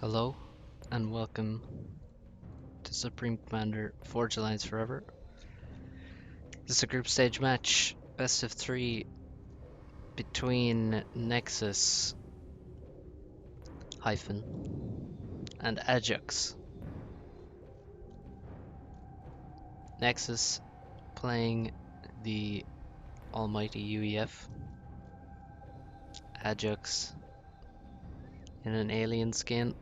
Hello, and welcome to Supreme Commander Forge Alliance Forever. This is a group stage match, best of 3 between Nexus hyphen and Adjux. Nexus playing the almighty UEF. Adjux in an alien skin.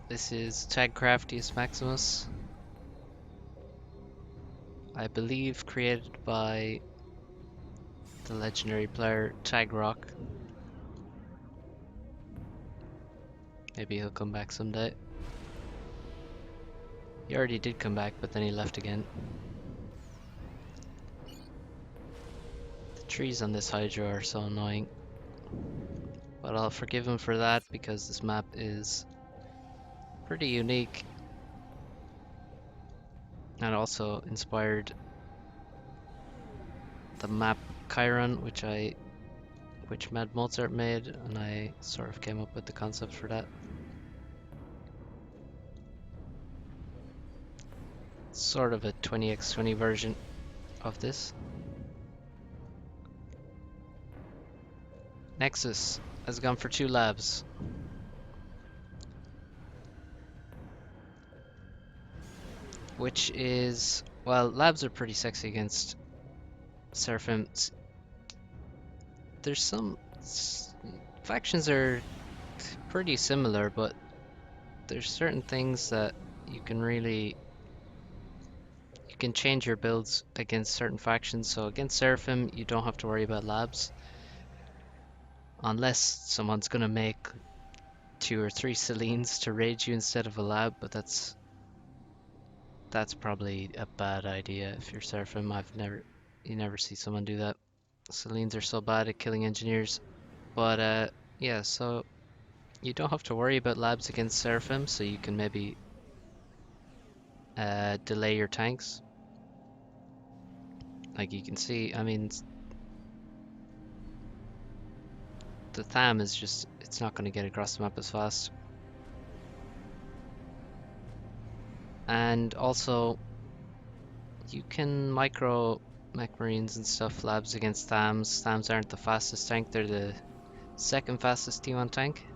This is Tag Craftiest Maximus. I believe created by the legendary player Tag Rock. Maybe he'll come back someday. He already did come back, but then he left again. The trees on this Hydra are so annoying. But I'll forgive him for that because this map is pretty unique. And also inspired the map Chiron, which Mad Mozart made, and I sort of came up with the concept for that. Sort of a 20x20 version of this. Nexus has gone for 2 labs. Which is, well, labs are pretty sexy against Seraphim. There's some factions are pretty similar, but there's certain things that you can change your builds against certain factions. So against Seraphim, you don't have to worry about labs. Unless someone's gonna make 2 or 3 Selines to raid you instead of a lab, but that's probably a bad idea if you're Seraphim. You never see someone do that. Selines are so bad at killing engineers. But yeah, so you don't have to worry about labs against Seraphim, so you can maybe delay your tanks. Like you can see, I mean, the Tham is just, it's not going to get across the map as fast. And also, you can micro mech marines and stuff labs against Thams. Thams aren't the fastest tank, they're the second fastest T1 tank.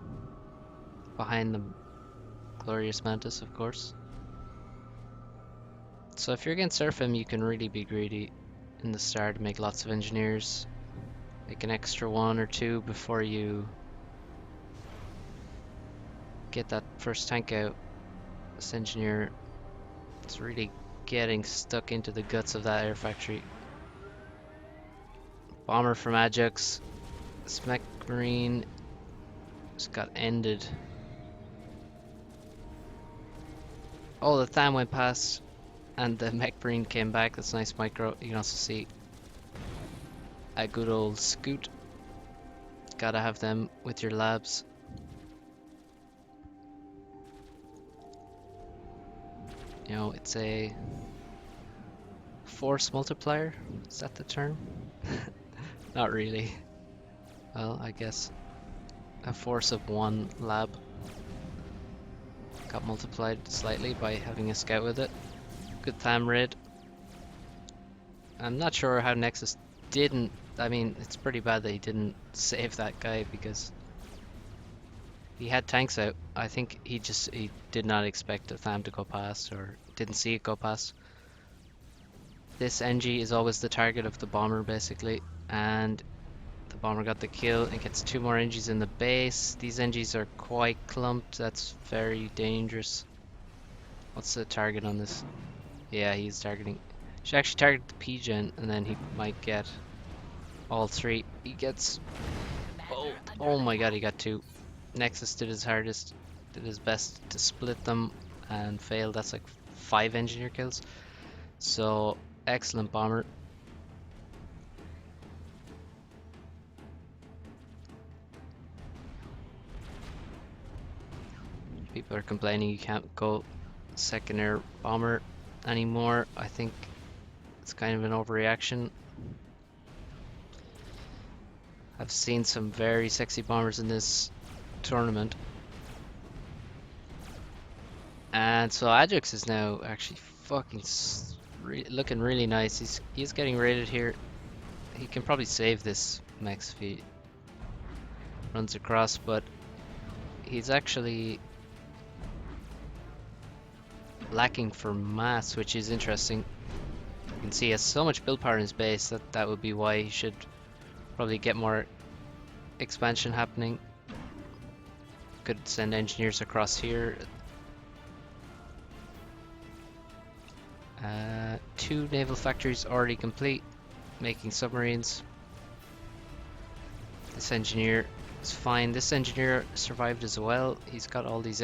Behind the Glorious Mantis, of course. So if you're against Seraphim, you can really be greedy in the start, make lots of engineers. Make an extra 1 or 2 before you get that first tank out. This engineer is really getting stuck into the guts of that air factory. Bomber from Adjux. This mech marine just got ended. Oh, the Tham went past and the mech marine came back. That's nice micro. You can also see a good old scoot. Gotta have them with your labs. You know, it's a force multiplier. Is that the term? Not really. Well, I guess a force of 1 lab got multiplied slightly by having a scout with it. Good Tham raid. I'm not sure how Nexus didn't. I mean, it's pretty bad that he didn't save that guy because he had tanks out. I think he did not expect the Tham to go past or didn't see it go past. This NG is always the target of the bomber basically, and the bomber got the kill and gets 2 more NGs in the base. These NGs are quite clumped. That's very dangerous. What's the target on this? Yeah, he's targeting. Should actually target the P-gen and then he might get all 3. He gets... Oh my god, he got 2. Nexus did his hardest, did his best to split them and failed. That's like 5 engineer kills. So, excellent bomber. People are complaining you can't go second air bomber anymore. I think it's kind of an overreaction. I've seen some very sexy bombers in this tournament. And so Adjux is now actually fucking looking really nice. He's getting rated here. He can probably save this Mex if he runs across, but he's actually lacking for mass, which is interesting. You can see he has so much build power in his base that would be why he should probably get more expansion happening. Could send engineers across here. 2 naval factories already complete, making submarines. This engineer is fine. This engineer survived as well. He's got all these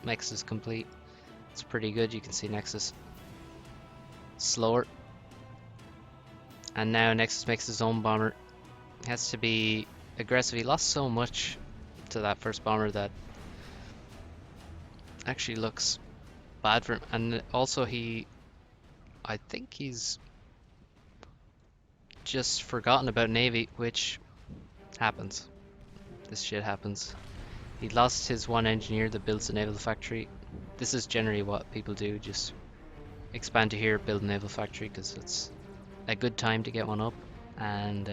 Nexus complete. It's pretty good. You can see Nexus slower. And now Nexus makes his own bomber. He has to be aggressive. He lost so much to that first bomber that actually looks bad for him. And also I think he's just forgotten about Navy, which happens. This shit happens. He lost his one engineer that builds a naval factory. This is generally what people do, just expand to here, build a naval factory, because it's a good time to get one up. And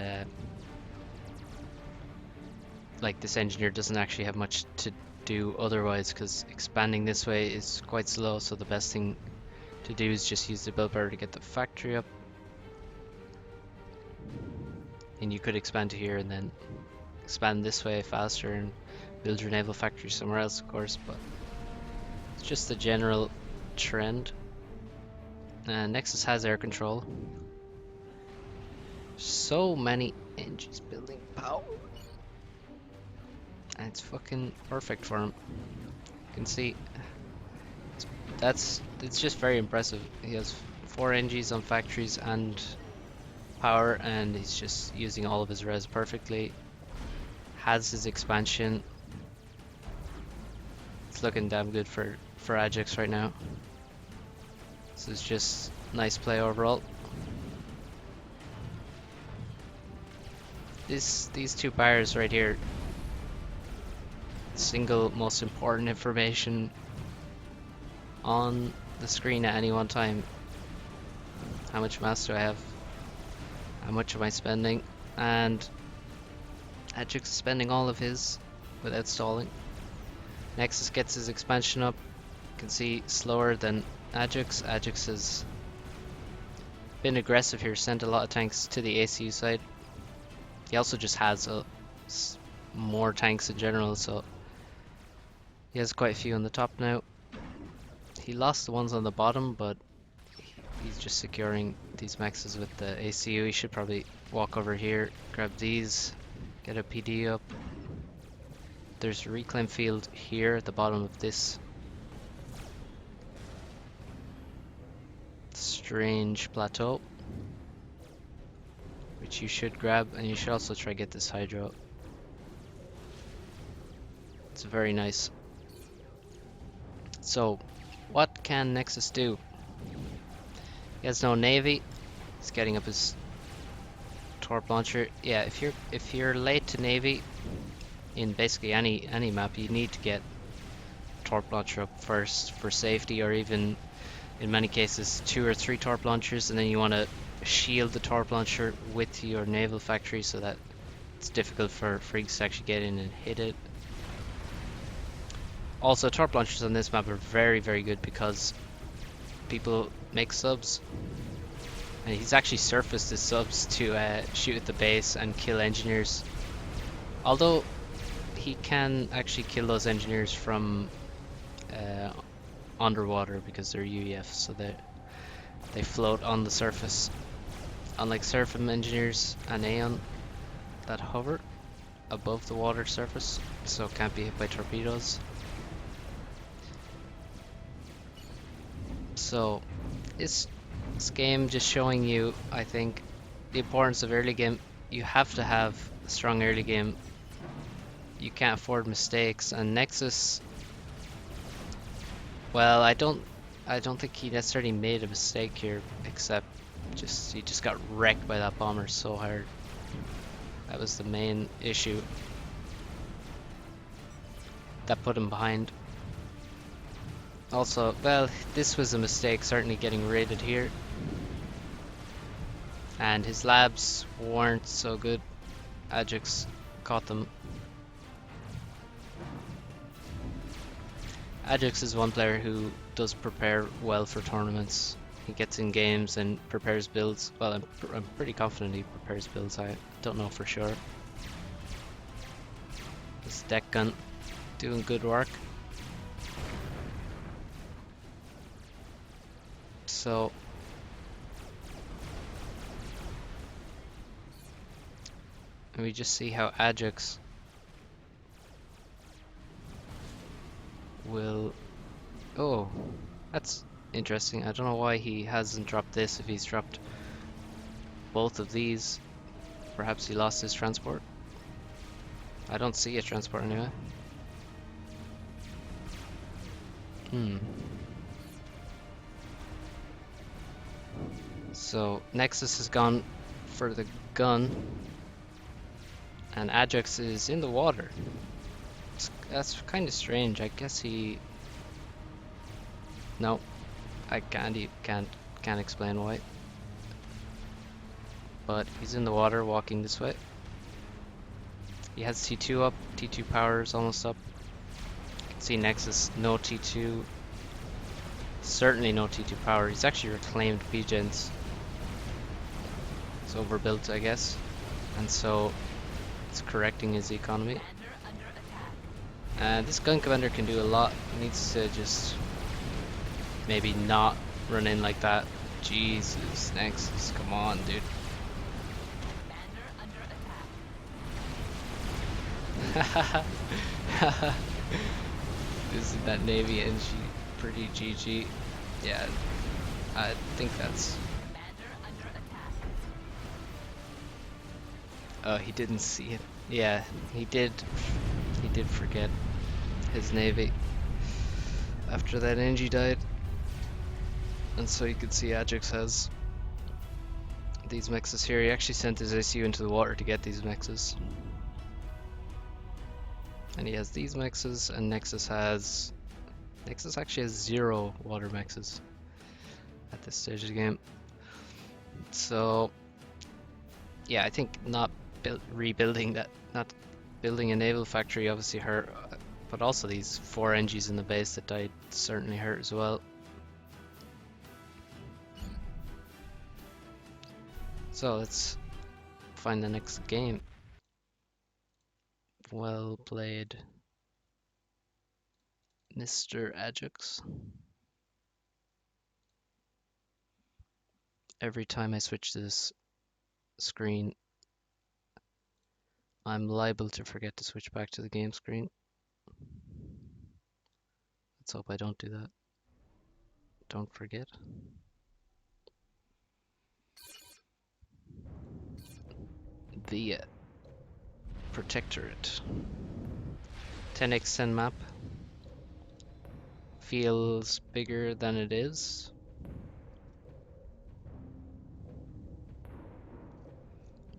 like, this engineer doesn't actually have much to do otherwise, because expanding this way is quite slow, so the best thing to do is just use the build power to get the factory up. And you could expand to here and then expand this way faster and build your naval factory somewhere else, of course, but it's just the general trend. And Nexus has air control. So many engines building power. And it's fucking perfect for him. You can see it's just very impressive. He has 4 NGs on factories and power, and he's just using all of his res perfectly. Has his expansion. It's looking damn good for Adjux right now. This is just nice play overall. These 2 bars right here, single most important information on the screen at any one time. How much mass do I have? How much am I spending? And Adjux is spending all of his without stalling. Nexus gets his expansion up. You can see slower than Adjux. Adjux has been aggressive here, sent a lot of tanks to the ACU side. He also just has more tanks in general, so he has quite a few on the top now. He lost the ones on the bottom, but he's just securing these maxes with the ACU. He should probably walk over here, grab these, get a PD up. There's a reclaim field here at the bottom of this strange plateau, which you should grab, and you should also try to get this hydro. It's very nice. So, what can Nexus do? He has no navy. He's getting up his torp launcher. Yeah, if you're late to navy in basically any map, you need to get torp launcher up first for safety, or even in many cases 2 or 3 torp launchers, and then you want to shield the torp launcher with your naval factory so that it's difficult for freaks to actually get in and hit it. Also, torp launchers on this map are very, very good because people make subs, and he's actually surfaced his subs to shoot at the base and kill engineers. Although he can actually kill those engineers from underwater because they're UEF, so they float on the surface, unlike Seraphim engineers and Aeon that hover above the water surface, so can't be hit by torpedoes. So this game just showing you, I think, the importance of early game. You have to have a strong early game. You can't afford mistakes, and Nexus, well, I don't think he necessarily made a mistake here, except he just got wrecked by that bomber so hard. That was the main issue that put him behind. Also, well, this was a mistake, certainly getting raided here. And his labs weren't so good. Adjux caught them. Adjux is one player who does prepare well for tournaments. He gets in games and prepares builds. Well, I'm pretty confident he prepares builds. I don't know for sure. This deck gun doing good work. So let me just see how Adjux will... Oh, that's interesting. I don't know why he hasn't dropped this if he's dropped both of these. Perhaps he lost his transport. I don't see a transport anyway. So Nexus has gone for the gun and Adjux is in the water. That's kind of strange. I guess he... No, I can't explain why. But he's in the water walking this way. He has T2 up, T2 power is almost up. You can see Nexus, no T2. Certainly no T2 power. He's actually reclaimed P-gens. It's overbuilt, I guess. And so it's correcting his economy. And this gun commander can do a lot. He needs to just maybe not run in like that. Jesus, Nexus, come on, dude. Isn't that Navy NG pretty GG? Yeah, I think that's... Oh, he didn't see it. Yeah, he did forget his Navy after that NG died. And so you can see Adjux has these mexes here. He actually sent his ACU into the water to get these mexes. And he has these mexes, and Nexus actually has 0 water mexes at this stage of the game. So yeah, I think not building a naval factory obviously hurt, but also these 4 NGs in the base that died certainly hurt as well. So let's find the next game. Well played, Mr. Adjux. Every time I switch to this screen, I'm liable to forget to switch back to the game screen. Let's hope I don't do that. Don't forget. The Protectorate. 10x10 map. Feels bigger than it is.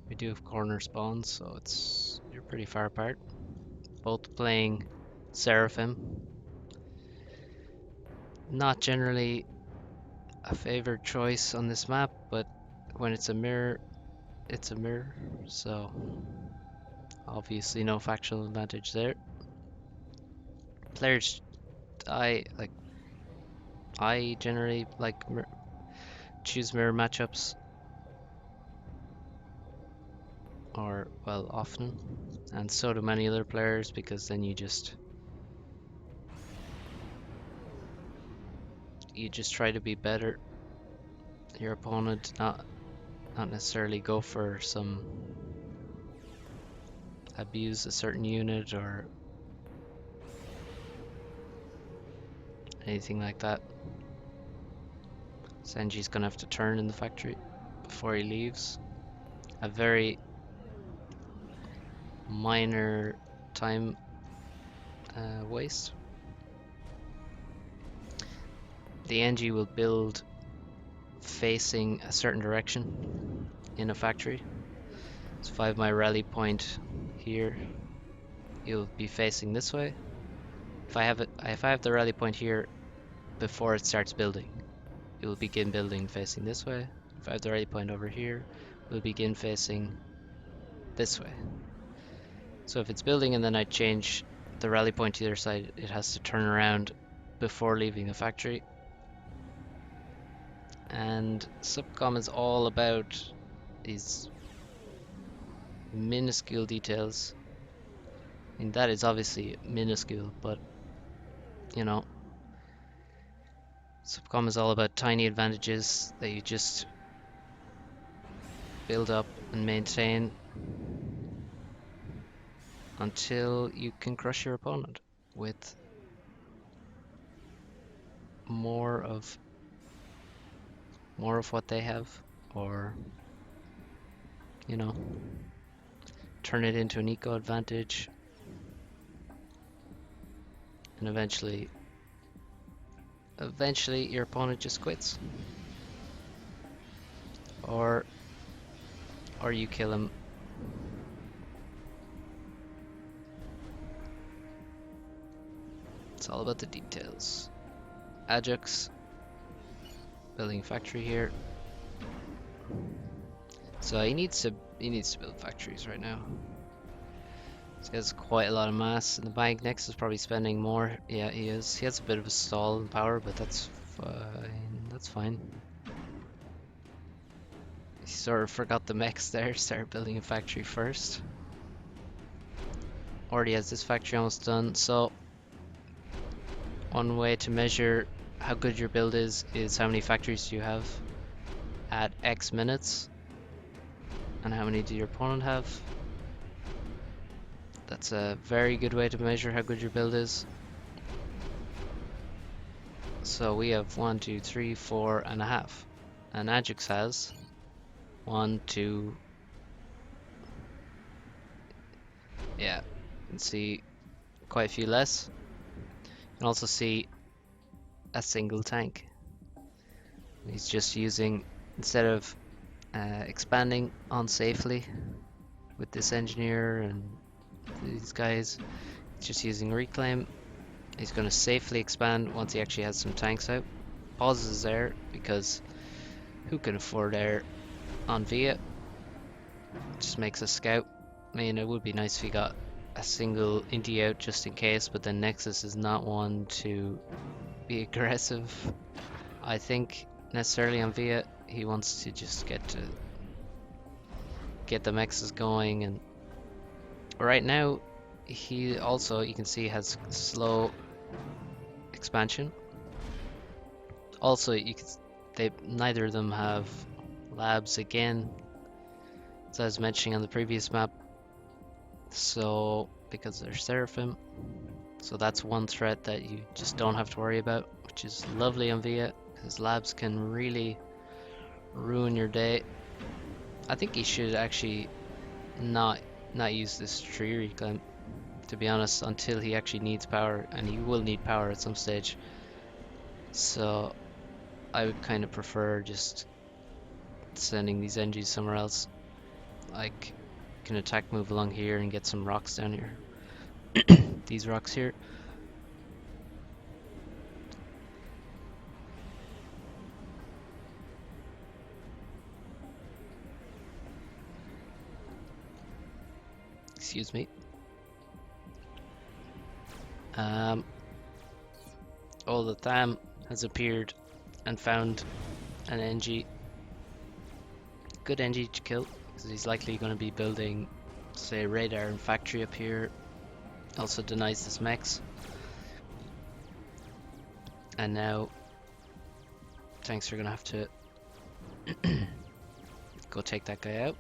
We do have corner spawns, so you're pretty far apart. Both playing Seraphim. Not generally a favored choice on this map, but when it's a mirror, it's a mirror, so obviously no factional advantage there. Players, I generally choose mirror matchups, or well, often, and so do many other players, because then you just try to be better. Your opponent, not necessarily go for some abuse a certain unit or anything like that. Senji's gonna have to turn in the factory before he leaves. A very minor time waste. The NG will build facing a certain direction in a factory, So if I have my rally point here, you'll be facing this way. If I have the rally point here before it starts building, it will begin building facing this way. If I have the rally point over here, it will begin facing this way. So if it's building and then I change the rally point to the other side, it has to turn around before leaving the factory. And Subcom is all about these minuscule details. I mean, that is obviously minuscule, but you know, Subcom is all about tiny advantages that you just build up and maintain until you can crush your opponent with more of what they have, or you know, turn it into an eco advantage, and eventually your opponent just quits, or you kill him. It's all about the details. Adjux building a factory here. So he needs to build factories right now. He has quite a lot of mass in the bank. Nexus is probably spending more. Yeah, he is. He has a bit of a stall in power, but that's fine. That's fine. He sort of forgot the mechs there. Started building a factory first. Already has this factory almost done. So one way to measure how good your build is how many factories you have at X minutes, and how many do your opponent have. That's a very good way to measure how good your build is. So we have 1, 2, 3, 4.5, and Adjux has 1, 2. Yeah, you can see quite a few less. You can also see a single tank. He's just using, instead of expanding unsafely with this engineer and these guys, he's just using reclaim. He's going to safely expand once he actually has some tanks out. Pauses there because who can afford air on Via? Just makes a scout. I mean, it would be nice if he got a single Indy out just in case, but then Nexus is not one to be aggressive, I think, necessarily on Via. He wants to just get the mexes going, and right now he also, you can see, has slow expansion. Also, neither of them have labs again, as I was mentioning on the previous map. So because they're Seraphim, so that's one threat that you just don't have to worry about, which is lovely on Via, because labs can really ruin your day. I think he should actually not use this tree reclaim, to be honest, until he actually needs power, and he will need power at some stage. So I would kind of prefer just sending these NGs somewhere else. Like, can attack move along here and get some rocks down here. These rocks here. Excuse me. All the Tham has appeared and found an NG. Good NG to kill, because he's likely going to be building, say, radar and factory up here. Also denies this mechs. And now tanks are going to have to go take that guy out.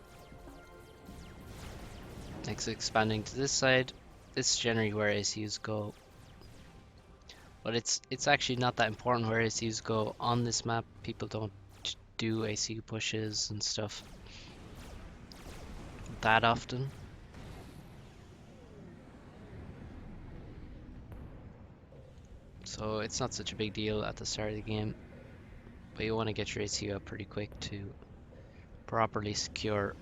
Next, expanding to this side. This is generally where ACUs go, but it's actually not that important where ACUs go on this map. People don't do ACU pushes and stuff that often. So it's not such a big deal at the start of the game, but you want to get your ACU up pretty quick to properly secure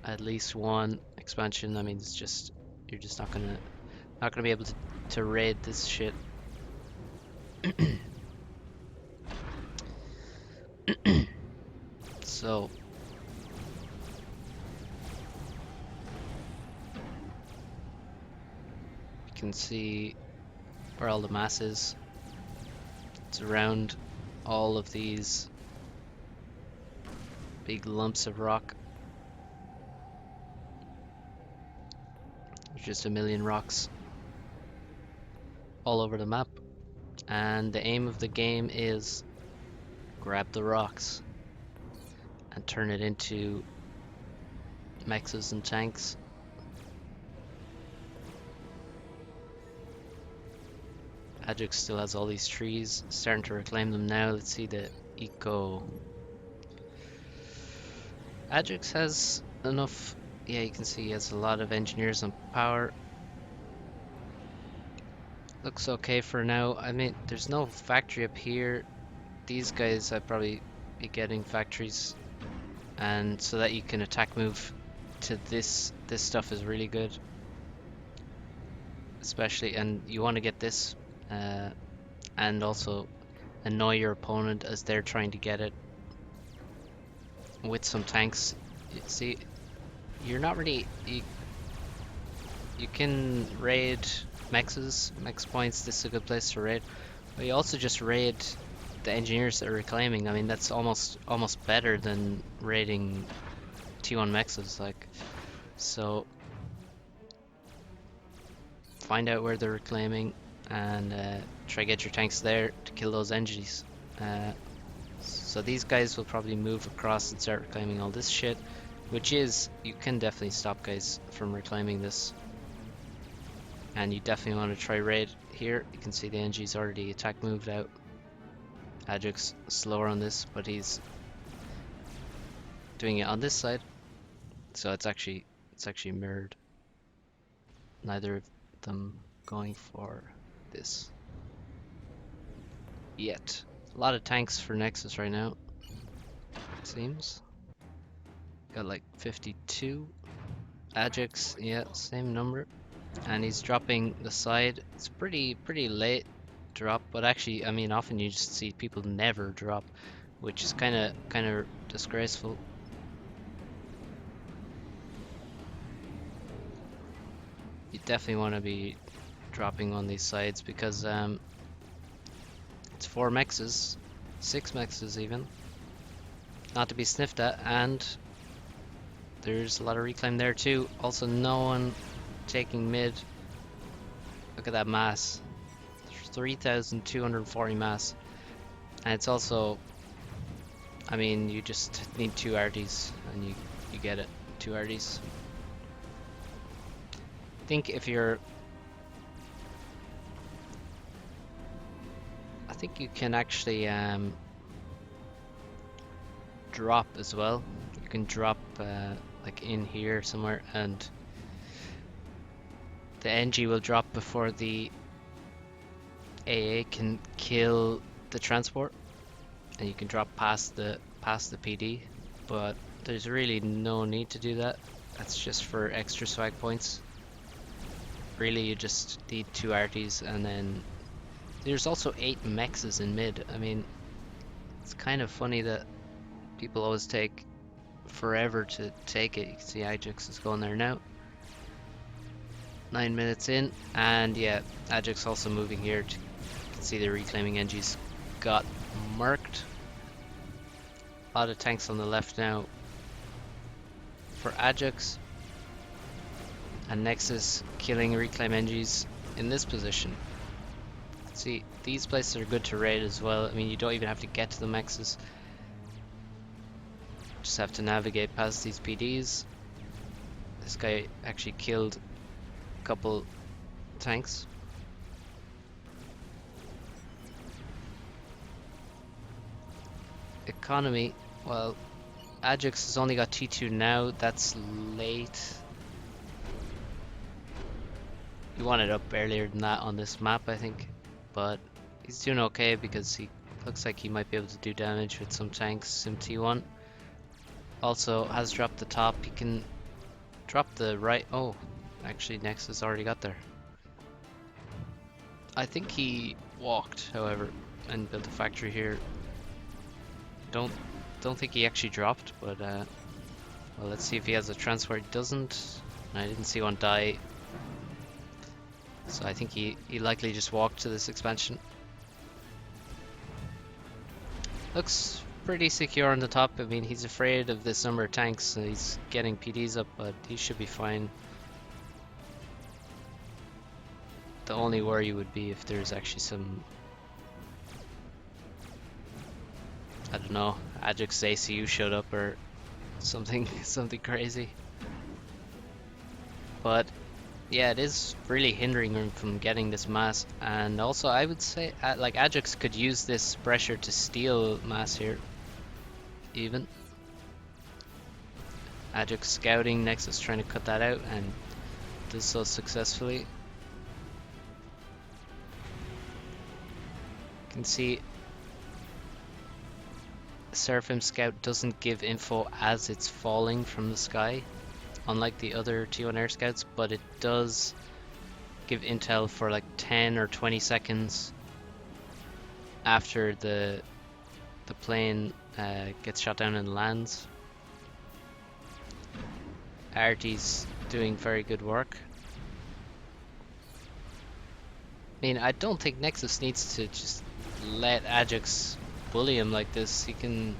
at least one expansion. I mean, it's just you're just not gonna be able to raid this shit. So you can see where all the mass is. It's around all of these big lumps of rock. There's just a million rocks all over the map, and the aim of the game is grab the rocks and turn it into mexes and tanks. Adjux still has all these trees, starting to reclaim them now. Let's see the eco. Adjux has enough, yeah, you can see he has a lot of engineers and power. Looks okay for now. I mean, there's no factory up here. These guys I'd probably be getting factories, and so that you can attack move to this stuff is really good. Especially, and you want to get this and also annoy your opponent as they're trying to get it with some tanks. You see, you're not really you can raid mexes, mex points. This is a good place to raid, but you also just raid the engineers that are reclaiming. I mean, that's almost better than raiding T1 mexes, like. So find out where they're reclaiming and try get your tanks there to kill those engies. So these guys will probably move across and start reclaiming all this shit, which is, you can definitely stop guys from reclaiming this. And you definitely want to try raid here. You can see the engies already attack moved out. Adjux slower on this, but he's doing it on this side. So it's actually mirrored. Neither of them going for this yet. A lot of tanks for Nexus right now, it seems. Got like 52. Adjux, yeah, same number. And he's dropping the side. It's pretty late drop, but actually, I mean, often you just see people never drop, which is kind of disgraceful. You definitely want to be dropping on these sides because it's 4 mexes, 6 mexes even, not to be sniffed at, and there's a lot of reclaim there too. Also, no one taking mid. Look at that mass. 3,240 mass. And it's also, I mean, you just need 2 RDs and you get it. 2 RDs. I think if you're, I think you can actually drop as well. You can drop like in here somewhere, and the NG will drop before the AA can kill the transport, and you can drop past the PD, but there's really no need to do that. That's just for extra swag points. Really, you just need 2 RTs, and then there's also 8 mexes in mid. I mean, it's kind of funny that people always take forever to take it. You can see Adjux is going there now. 9 minutes in, and yeah, Adjux also moving here. You can see the reclaiming NGs got marked. A lot of tanks on the left now for Adjux, and Nexus killing reclaim NGs in this position. See, these places are good to raid as well. I mean, you don't even have to get to the mexes. Just have to navigate past these PDs. This guy actually killed a couple tanks. Economy, well, Adjux has only got T2 now. That's late. You want it up earlier than that on this map, I think. But he's doing okay because he looks like he might be able to do damage with some tanks. Sim T1 also has dropped the top. He can Drop the right. Oh, actually, Nexus already got there. I think he walked, however, and built a factory here. Don't think he actually dropped, but well, let's see if he has a transfer. He doesn't. I didn't see one die, so I think he likely just walked to this expansion. Looks pretty secure on the top. I mean, he's afraid of this number of tanks, so he's getting PDs up, but he should be fine. The only worry would be if there's actually some, I don't know, Adjux ACU showed up or something crazy. But yeah, it is really hindering him from getting this mass, and also I would say like Adjux could use this pressure to steal mass here. Even Adjux scouting, Nexus trying to cut that out and does so successfully. You can see Seraphim Scout doesn't give info as it's falling from the sky, unlike the other T1 Air Scouts, but it does give intel for like 10 or 20 seconds after the plane gets shot down and lands. Artie's doing very good work. I mean, I don't think Nexus needs to just let Adjux bully him like this. He can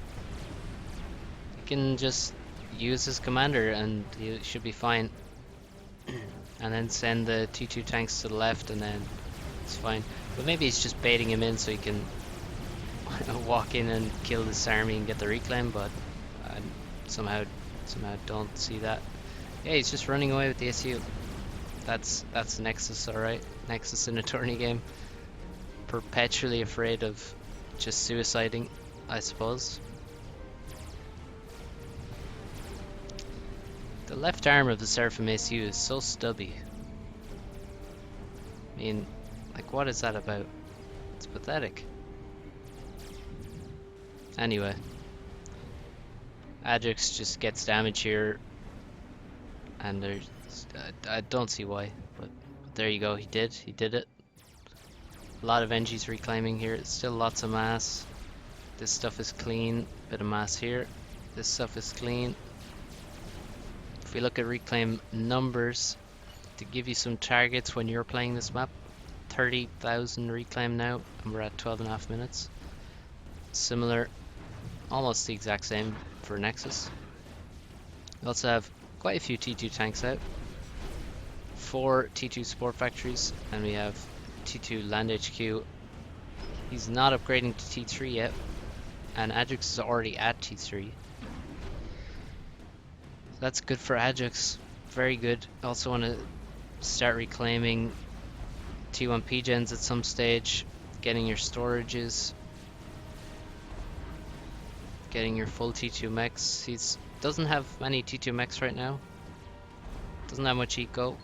just use his commander and he should be fine. And then send the T2 tanks to the left and then it's fine. But maybe he's just baiting him in so he can walk in and kill this army and get the reclaim, but I somehow don't see that. Yeah, he's just running away with the SU. That's Nexus, alright. Nexus in a tourney game. Perpetually afraid of just suiciding, I suppose. The left arm of the Seraphim ACU is so stubby. I mean, like, what is that about? It's pathetic. Anyway, Adjux just gets damage here, and there's I don't see why, but there you go. He did it. A lot of NGs reclaiming here. It's still lots of mass. This stuff is clean. Bit of mass here. This stuff is clean. If we look at reclaim numbers, to give you some targets when you're playing this map, 30,000 reclaim now, and we're at 12.5 minutes. Similar, almost the exact same for Nexus. We also have quite a few T2 tanks out, 4 T2 support factories, and we have T2 land HQ. He's not upgrading to T3 yet, and Adjux is already at T3. That's good for Adjux, very good. Also want to start reclaiming T1 PGens at some stage, getting your storages, getting your full T2 mechs. He doesn't have many T2 mechs right now, doesn't have much eco.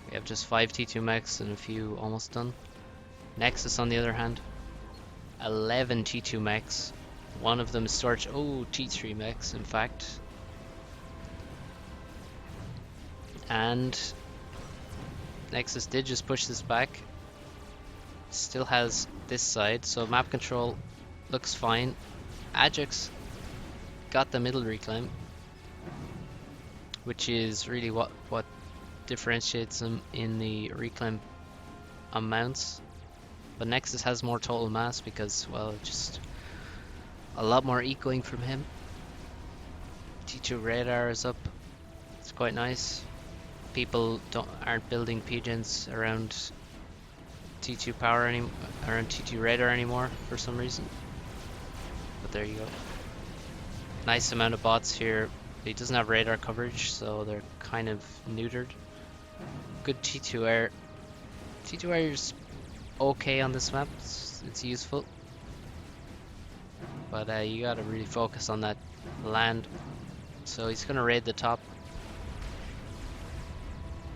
We have just 5 T2 mechs and a few almost done. Nexus on the other hand, 11 T2 mechs. One of them is storage. Oh, T3 mechs in fact. And Nexus did just push this back. Still has this side, so map control looks fine. Adjux got the middle reclaim, which is really what differentiates them in the reclaim amounts. But Nexus has more total mass because, well, just a lot more ecoing from him. T2 radar is up. It's quite nice. People aren't building PGens around T2 power around T2 radar anymore for some reason. But there you go. Nice amount of bots here. He doesn't have radar coverage, so they're kind of neutered. Good T2 air. T2 air is okay on this map. It's useful. But you gotta really focus on that land. So he's gonna raid the top.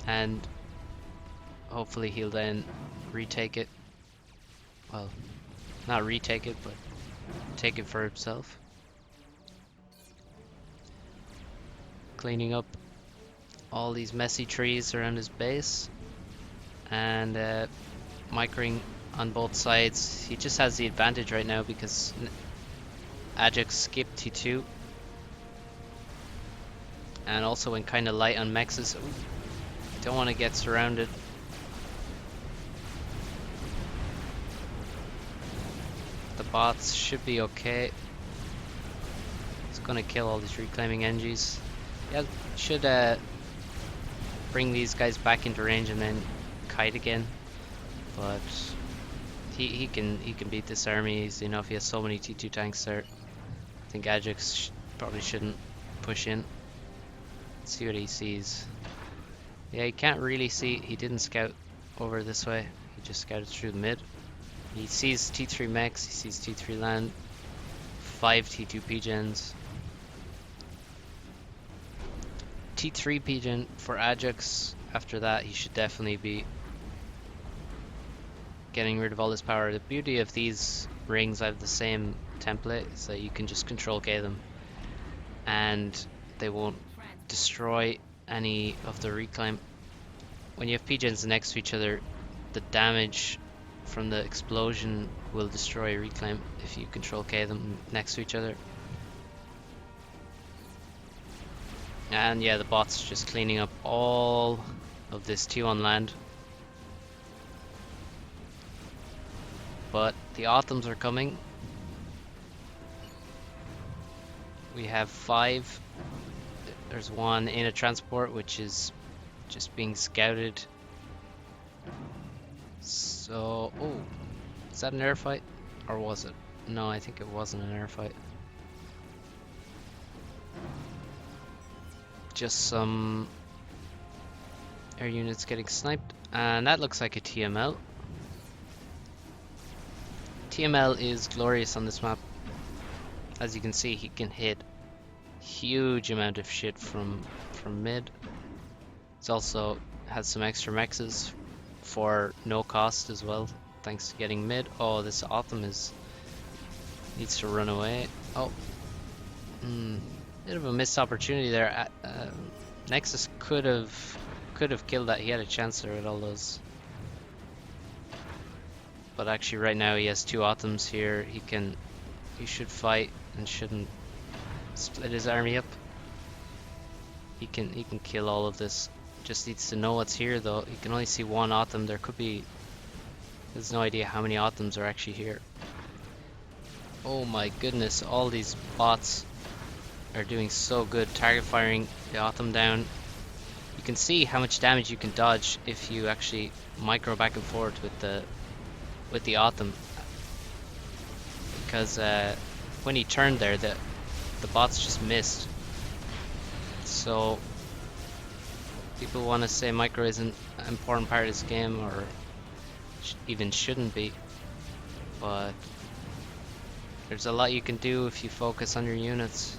And hopefully he'll then retake it. Well, not retake it, but take it for himself. cleaning up all these messy trees around his base and microing on both sides. He just has the advantage right now because Adjux skipped T2 and also went kind of light on mexes. Ooh, don't want to get surrounded. The bots should be okay. It's gonna kill all these reclaiming NGs. Yeah, should bring these guys back into range and then kite again. But he can beat this army easy enough. He has so many T2 tanks there. I think Adjux probably shouldn't push in. Let's see what he sees. Yeah, he can't really see. He didn't scout over this way. He just scouted through the mid. He sees T3 mechs. He sees T3 land. 5 T2 PGens. T3 PGen for Adjux. After that, he should definitely be getting rid of all this power. The beauty of these rings, I have the same template, is that you can just control K them and they won't destroy any of the reclaim. When you have PGens next to each other, the damage from the explosion will destroy a reclaim if you control K them next to each other. And yeah, the bot's just cleaning up all of this T on land. But the Autumns are coming. We have 5. There's one in a transport which is just being scouted. So, oh, is that an air fight? Or was it? No, I think it wasn't an air fight. Just some air units getting sniped. And that looks like a TML. TML is glorious on this map. As you can see, he can hit huge amount of shit from mid. He also has some extra mexes for no cost as well, thanks to getting mid. Oh, this Autumn needs to run away. Oh, bit of a missed opportunity there. Nexus could have killed that. He had a chance there with all those. But actually, right now he has 2 Autumns here. He should fight and shouldn't split his army up. He can kill all of this. Just needs to know what's here though. He can only see 1 Autumn. There's no idea how many Autumns are actually here. Oh my goodness, all these bots are doing so good. Target firing the Autumn down. You can see how much damage you can dodge if you actually micro back and forth with the Autumn. Because when he turned there, the bots just missed. So people want to say micro isn't an important part of this game, or even shouldn't be, but there's a lot you can do if you focus on your units.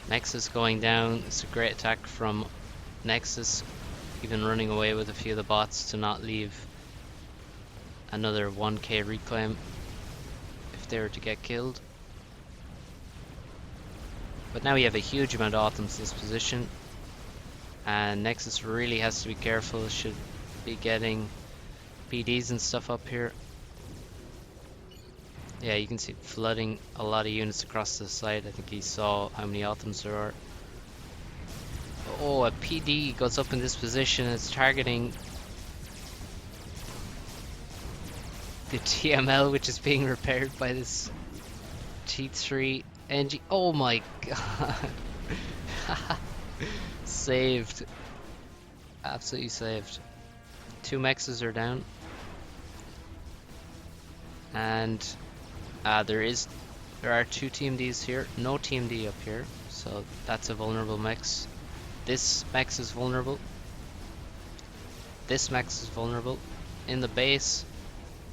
Nexus going down. It's a great attack from Nexus, even running away with a few of the bots to not leave another 1k reclaim if they were to get killed. But now we have a huge amount of Autumns in this position, and Nexus really has to be careful. Should be getting PDs and stuff up here. Yeah, you can see flooding a lot of units across the side. I think he saw how many Autumns there are. Oh, a PD goes up in this position. It's targeting the TML, which is being repaired by this T3 NG. Oh my god. Saved. Absolutely saved. 2 mexes are down. And there are 2 TMDs here. No TMD up here. So that's a vulnerable mex. This mex is vulnerable. This mex is vulnerable. In the base,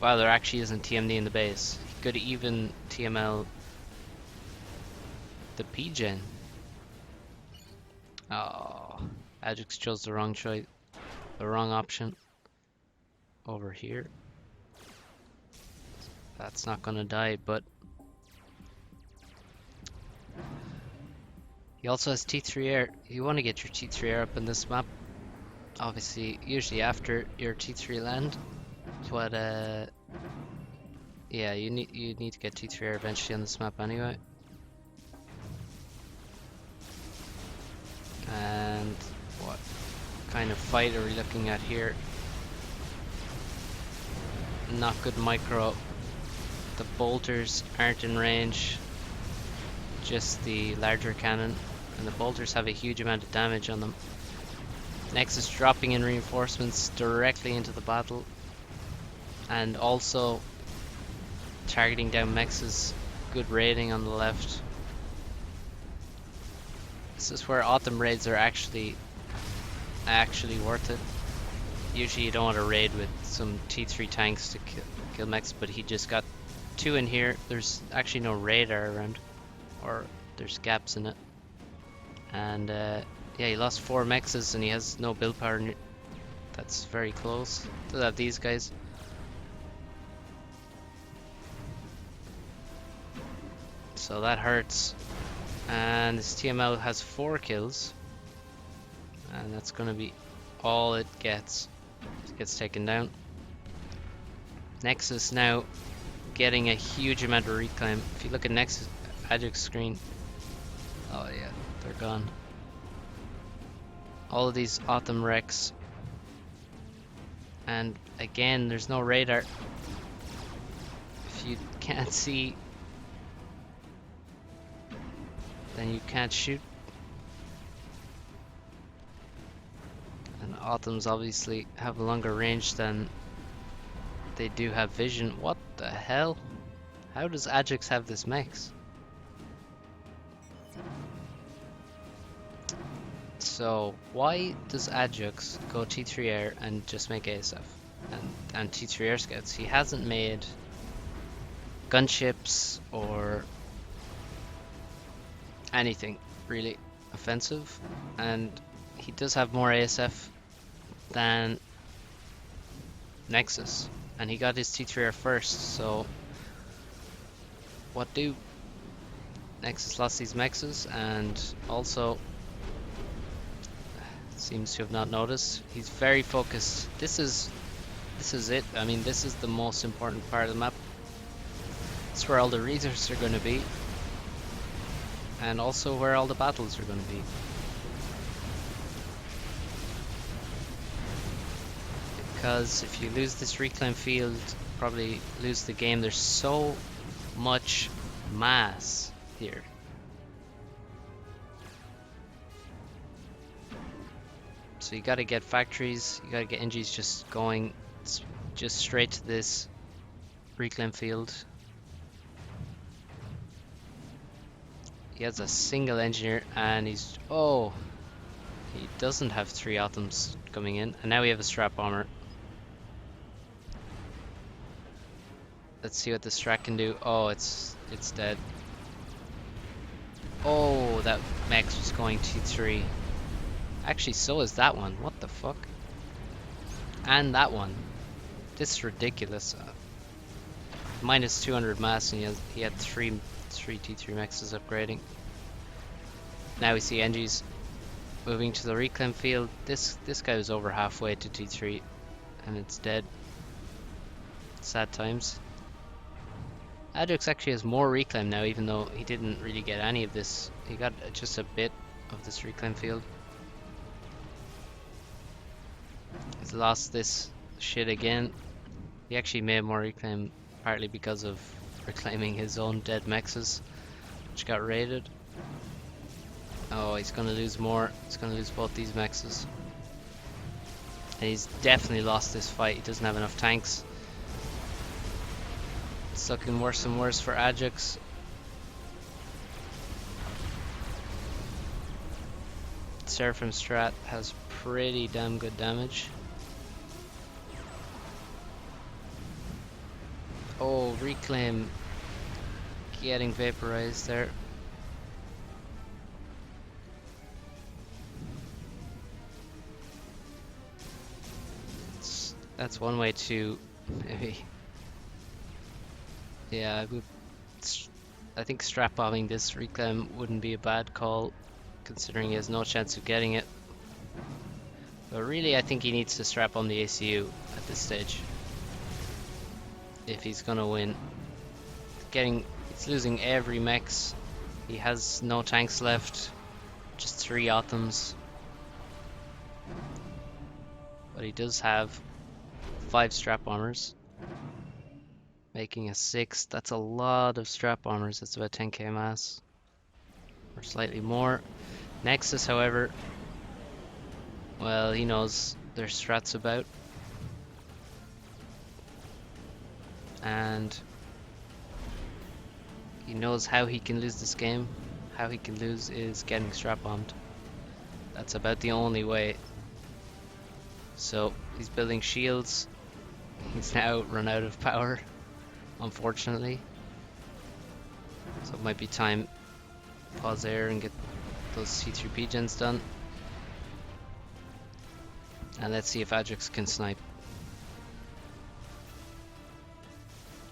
wow, there actually isn't TMD in the base. He could even TML the PGen. Oh, Adjux chose the wrong choice, the wrong option over here. That's not gonna die, but He also has T3 air. You want to get your T3 air up in this map. Obviously, usually after your T3 land. But yeah, you need to get T3 air eventually on this map anyway. And what kind of fight are we looking at here? Not good micro. The bolters aren't in range. Just the larger cannon, and the bolters have a huge amount of damage on them. Nexus dropping in reinforcements directly into the battle, and also targeting down mexes. Good raiding on the left. This is where autumn raids are actually worth it. Usually you don't want to raid with some T3 tanks to kill mechs, but he just got 2 in here. There's actually no radar around, or there's gaps in it. And yeah, he lost 4 mexes and he has no build power. That's very close. Does have these guys. So that hurts. And this TML has 4 kills. And that's going to be all it gets. It gets taken down. Nexus now getting a huge amount of reclaim. If you look at Nexus Adjux screen, oh yeah, they're gone. All of these autumn wrecks. And again, there's no radar. If you can't see, then you can't shoot. And autumns obviously have a longer range than they do have vision. What the hell? How does Adjux have this mex? So why does Adjux go T3 air and just make ASF and T3 air scouts? He hasn't made gunships or anything really offensive, and he does have more ASF than Nexus, and he got his T3 air first. So what do? Nexus lost these mexes, and also seems to have not noticed. He's very focused. This is it. I mean, this is the most important part of the map. It's where all the resources are going to be, and also where all the battles are going to be. Because if you lose this reclaim field, probably lose the game. There's so much mass here. So you gotta get factories, you gotta get NGs just going just straight to this reclaim field. He has a single engineer and he's, oh, he doesn't have 3 autumns coming in, and now we have a strat bomber. Let's see what the strat can do. Oh, it's dead. Oh, that Mex was going T3. Actually, so is that one. What the fuck? And that one. This is ridiculous. Minus 200 mass, and he had three T3 Mexes upgrading. Now we see NGs moving to the reclaim field. This guy was over halfway to T3, and it's dead. Sad times. Adjux actually has more reclaim now, even though he didn't really get any of this. He got just a bit of this reclaim field. He's lost this shit again. He actually made more reclaim partly because of reclaiming his own dead mexes, which got raided. Oh, he's gonna lose more. He's gonna lose both these mexes. And he's definitely lost this fight. He doesn't have enough tanks. It's looking worse and worse for Adjux. Seraphim strat has pretty damn good damage. Oh, reclaim getting vaporized there. That's one way to maybe. Yeah, I think strat bombing this reclaim wouldn't be a bad call. considering he has no chance of getting it. But really, I think he needs to strap on the ACU at this stage if he's gonna win. He's losing every mechs. He has no tanks left, just 3 Othams. But he does have 5 strap bombers, making a 6. That's a lot of strap bombers. That's about 10k mass, or slightly more. Nexus, however, well, he knows there's strats about, and he knows how he can lose this game. How he can lose is getting strap bombed. That's about the only way. So he's building shields. He's now run out of power, unfortunately. So it might be time to pause there and get those C3P gens done. And let's see if Adjux can snipe.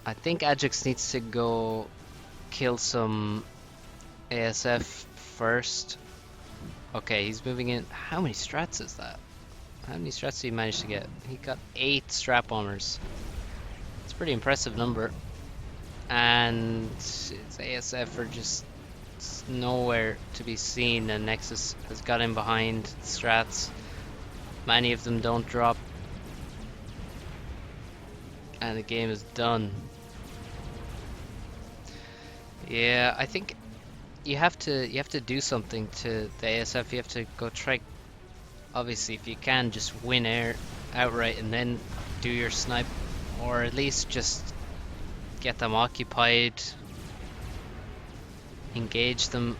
I think Adjux needs to go kill some ASF first. Okay, he's moving in. How many strats is that? How many strats did he manage to get? He got 8 strap bombers. It's a pretty impressive number. And his ASF are just nowhere to be seen, and Nexus has got him behind strats. Many of them don't drop. And the game is done. Yeah, I think you have to do something to the ASF. You have to go try. Obviously, if you can, just win air outright and then do your snipe, or at least just get them occupied, engage them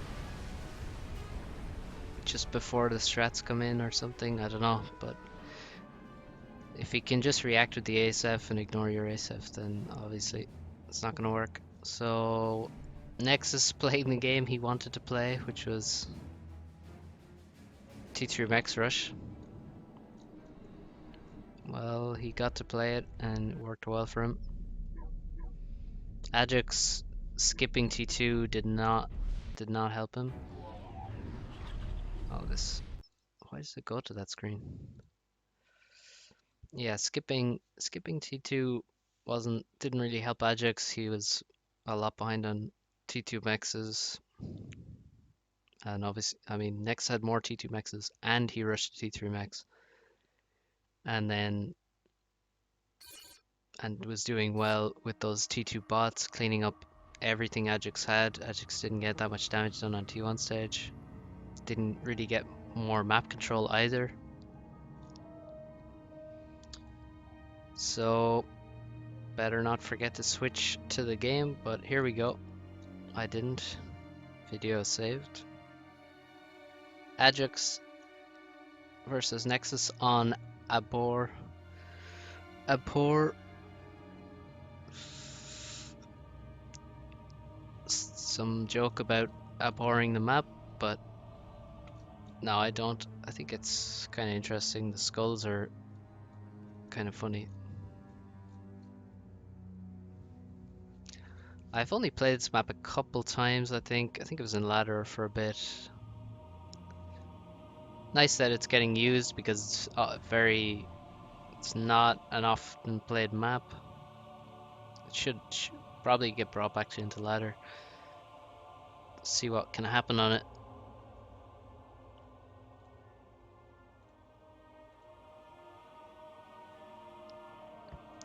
just before the strats come in or something. I don't know, but if you can just react with the ASF and ignore your ASF, then obviously it's not gonna work. So Nexus playing the game he wanted to play, which was T3 Max Rush. Well, he got to play it and it worked well for him. Adjux skipping T2 did not help him. Oh, this, why does it go to that screen? Yeah, skipping T2 didn't really help Adjux. He was a lot behind on T2 mexes. And obviously, I mean, Nex had more T2 mexes and he rushed T3 mex. And was doing well with those T2 bots, cleaning up everything Adjux had. Adjux didn't get that much damage done on T1 stage. Didn't really get more map control either. So, better not forget to switch to the game, but here we go. I didn't. Video saved. Adjux versus Nexus on Abhor. Some joke about abhorring the map, but no, I don't. I think it's kind of interesting. The skulls are kind of funny. I've only played this map a couple times, I think. I think it was in ladder for a bit. Nice that it's getting used because it's not an often played map. It should probably get brought back into ladder. See what can happen on it.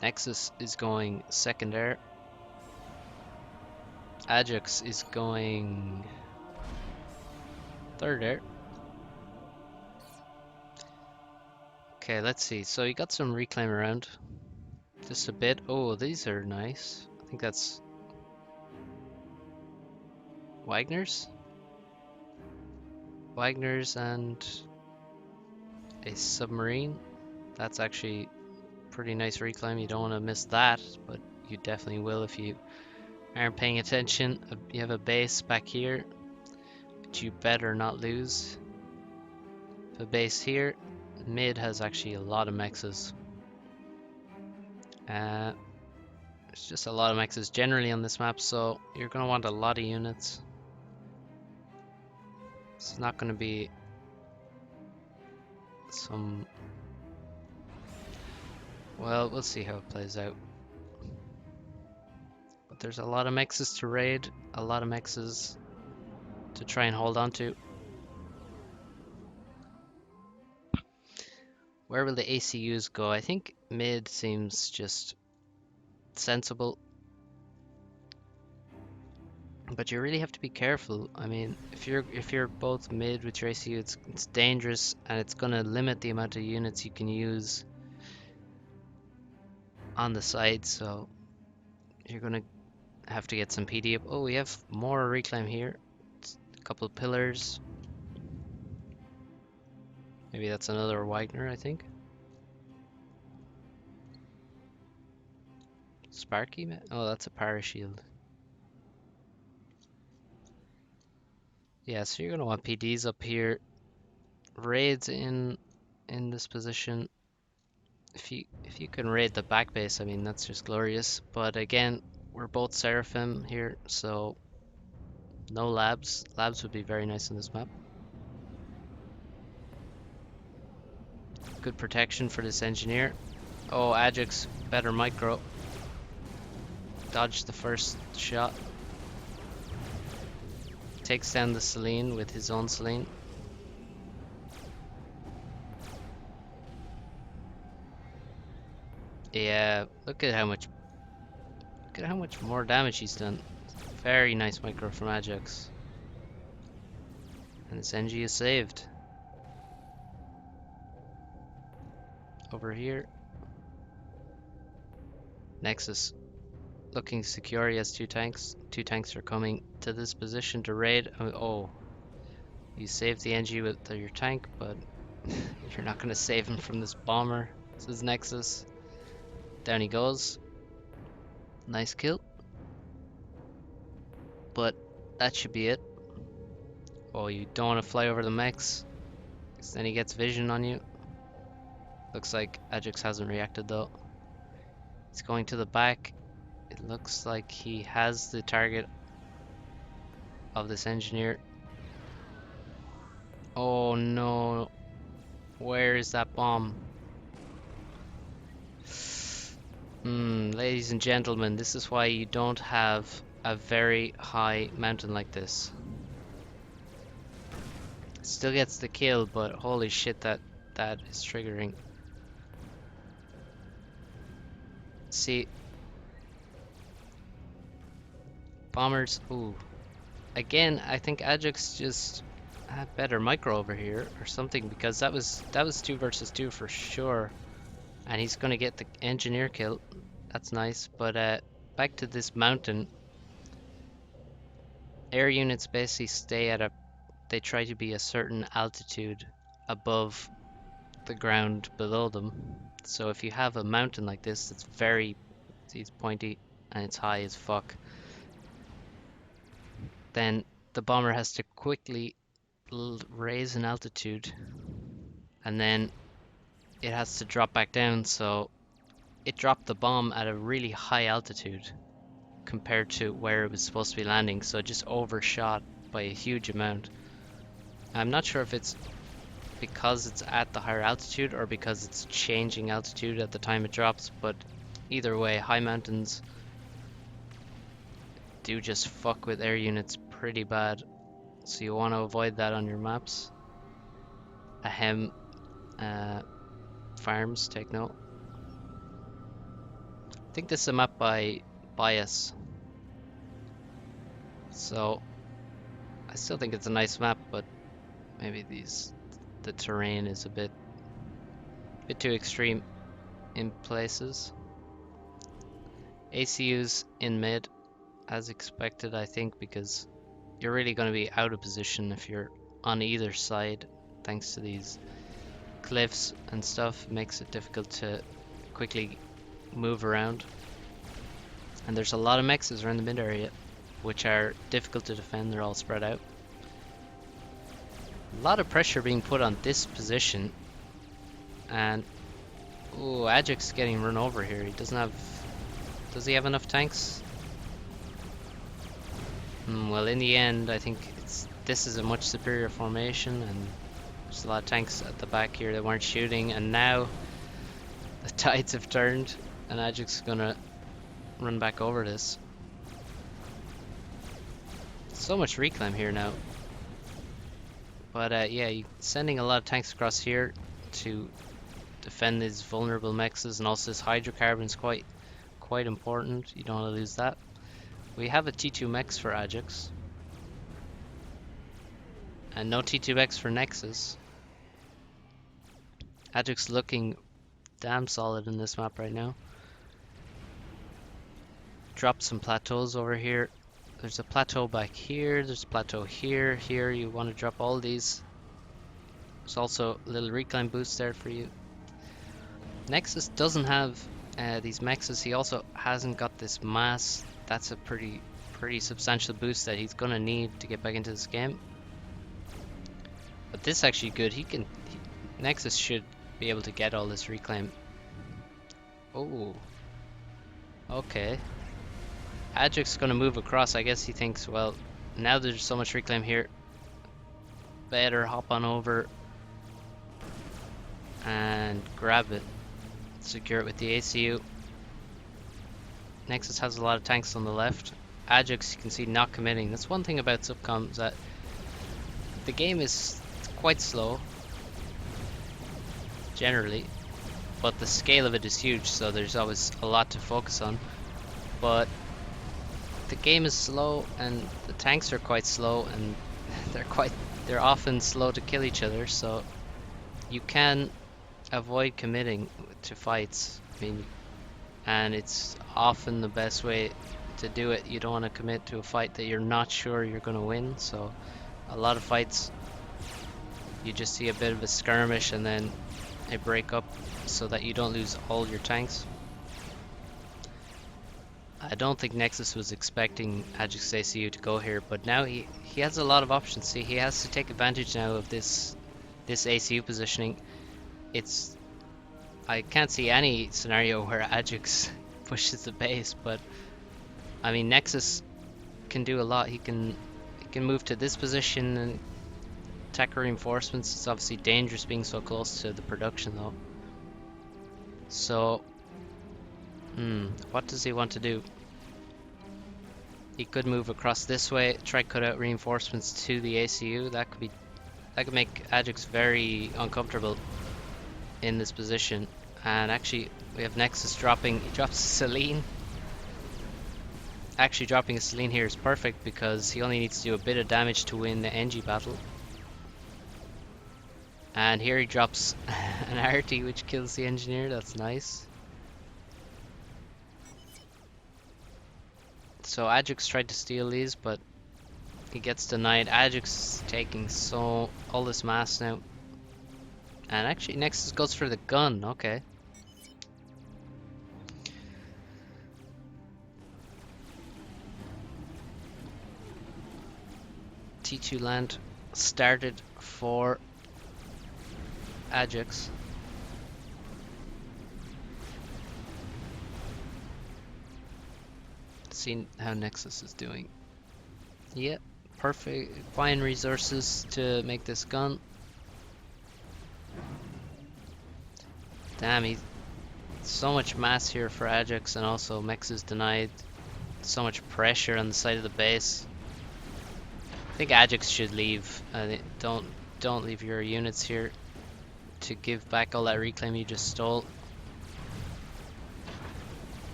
Nexus is going second air. Adjux is going third air. Okay, let's see. So you got some reclaim around. Just a bit. Oh, these are nice. I think that's Wagner's? Wagner's and a submarine. That's actually pretty nice reclaim. You don't want to miss that, but you definitely will if you aren't paying attention. You have a base back here, which you better not lose. A base here. Mid has actually a lot of mexes. There's just a lot of mexes generally on this map, so you're going to want a lot of units. It's not going to be some... Well, we'll see how it plays out. But there's a lot of mexes to raid, a lot of mexes to try and hold on to. Where will the ACUs go? I think mid seems just sensible. But you really have to be careful. I mean, if you're both mid with your ACU, it's dangerous, and it's gonna limit the amount of units you can use on the side, so you're gonna have to get some PD up. Oh, we have more reclaim here. It's a couple of pillars. Maybe that's another Wagner, I think. Sparky? Oh, that's a parashield. Yeah, so you're gonna want PDs up here. Raids in this position. If you can raid the back base, I mean that's just glorious. But again, we're both Seraphim here, so no labs. Labs would be very nice on this map. Good protection for this engineer. Oh, Adjux, better micro. Dodged the first shot. Takes down the Selene with his own Selene. Yeah, look at how much more damage he's done. Very nice micro from Adjux. And this NG is saved. Over here. Nexus looking secure. He has two tanks. Two tanks are coming to this position to raid. Oh, you saved the NG with your tank, but you're not going to save him from this bomber. This is Nexus. Down he goes. Nice kill. But that should be it. Oh, you don't want to fly over the mechs, because then he gets vision on you. Looks like Adjux hasn't reacted though. He's going to the back. It looks like he has the target of this engineer. Oh no. Where is that bomb? Ladies and gentlemen, this is why you don't have a very high mountain like this. Still gets the kill, but holy shit, that is triggering. See, bombers. Ooh, again, I think Adjux just had better micro over here or something, because that was 2 versus 2 for sure, and he's gonna get the engineer kill. That's nice, but back to this mountain. Air units basically stay at they try to be a certain altitude above the ground below them. So if you have a mountain like this that's it's pointy and it's high as fuck, then the bomber has to quickly raise an altitude, and then it has to drop back down. So it dropped the bomb at a really high altitude compared to where it was supposed to be landing, so it just overshot by a huge amount. I'm not sure if it's because it's at the higher altitude or because it's changing altitude at the time it drops, but either way, high mountains do just fuck with air units pretty bad, so you want to avoid that on your maps. Ahem, farms, take note. I think this is a map by Bias, so I still think it's a nice map, but maybe the terrain is a bit too extreme in places. ACUs in mid, as expected, I think, because you're really going to be out of position if you're on either side, thanks to these cliffs and stuff. It makes it difficult to quickly move around. And there's a lot of mexes around the mid area, which are difficult to defend. They're all spread out. A lot of pressure being put on this position, and ooh, Adjux is getting run over here. He doesn't have. Does he have enough tanks? Well, in the end, I think this is a much superior formation, and there's a lot of tanks at the back here that weren't shooting, and now the tides have turned, and Adjux is gonna run back over this. So much reclaim here now. But yeah, you're sending a lot of tanks across here to defend these vulnerable mexes, and also this hydrocarbon is quite important. You don't want to lose that. We have a T2 mex for Adjux, and no T2 mex for Nexus. Adjux looking damn solid in this map right now. Drop some plateaus over here. There's a plateau back here, there's a plateau here, here. You want to drop all these. There's also a little reclaim boost there for you. Nexus doesn't have these mexes. He also hasn't got this mass. That's a pretty substantial boost that he's gonna need to get back into this game. But this is actually good. Nexus should be able to get all this reclaim. Oh, okay. Adjux is gonna move across. I guess he thinks, well, now there's so much reclaim here, better hop on over and grab it. Secure it with the ACU. Nexus has a lot of tanks on the left. Adjux, you can see, not committing. That's one thing about Subcom, is that the game is quite slow, generally, but the scale of it is huge, so there's always a lot to focus on. But the game is slow, and the tanks are quite slow, and they're often slow to kill each other, so you can avoid committing to fights. I mean, and it's often the best way to do it. You don't want to commit to a fight that you're not sure you're going to win. So a lot of fights, you just see a bit of a skirmish and then a break up so that you don't lose all your tanks. I don't think Nexus was expecting Adjux ACU to go here, but now he has a lot of options. See, he has to take advantage now of this ACU positioning. I can't see any scenario where Adjux pushes the base, but I mean, Nexus can do a lot. He can move to this position and attack reinforcements. It's obviously dangerous being so close to the production though. So what does he want to do? He could move across this way, try cut out reinforcements to the ACU. That could make Adjux very uncomfortable in this position. And actually, we have Nexus dropping. He drops Celine. Actually, dropping a Celine here is perfect because he only needs to do a bit of damage to win the NG battle. And here he drops an RT, which kills the engineer. That's nice. So Adjux tried to steal these, but he gets denied. Adjux is taking all this mass now. And actually Nexus goes for the gun. Okay. T2 land started for Adjux. See how Nexus is doing. Yep, perfect. Fine resources to make this gun. Damn, so much mass here for Adjux, and also Mex is denied. So much pressure on the side of the base. I think Adjux should leave. Don't leave your units here to give back all that reclaim you just stole.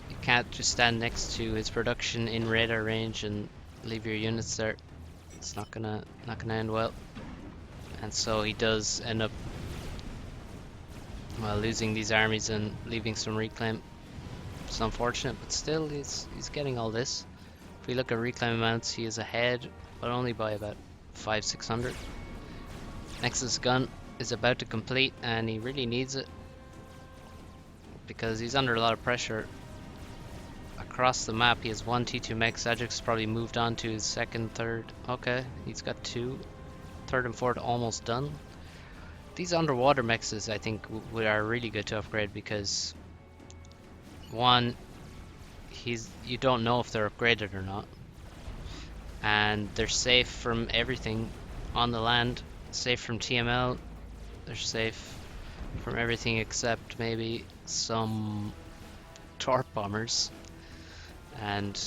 You can't just stand next to his production in radar range and leave your units there. It's not gonna end well. And so he does end up losing these armies and leaving some reclaim. It's unfortunate, but still he's getting all this. If we look at reclaim amounts, he is ahead, but only by about 500-600. Nexus gun is about to complete, and he really needs it because he's under a lot of pressure. Across the map, he has one T2 Mex. Adjux probably moved on to his second, third. Okay, he's got two. Third and fourth almost done. These underwater mexes, I think, are really good to upgrade because one, you don't know if they're upgraded or not. and they're safe from everything on the land, safe from TML, they're safe from everything except maybe some torp bombers, and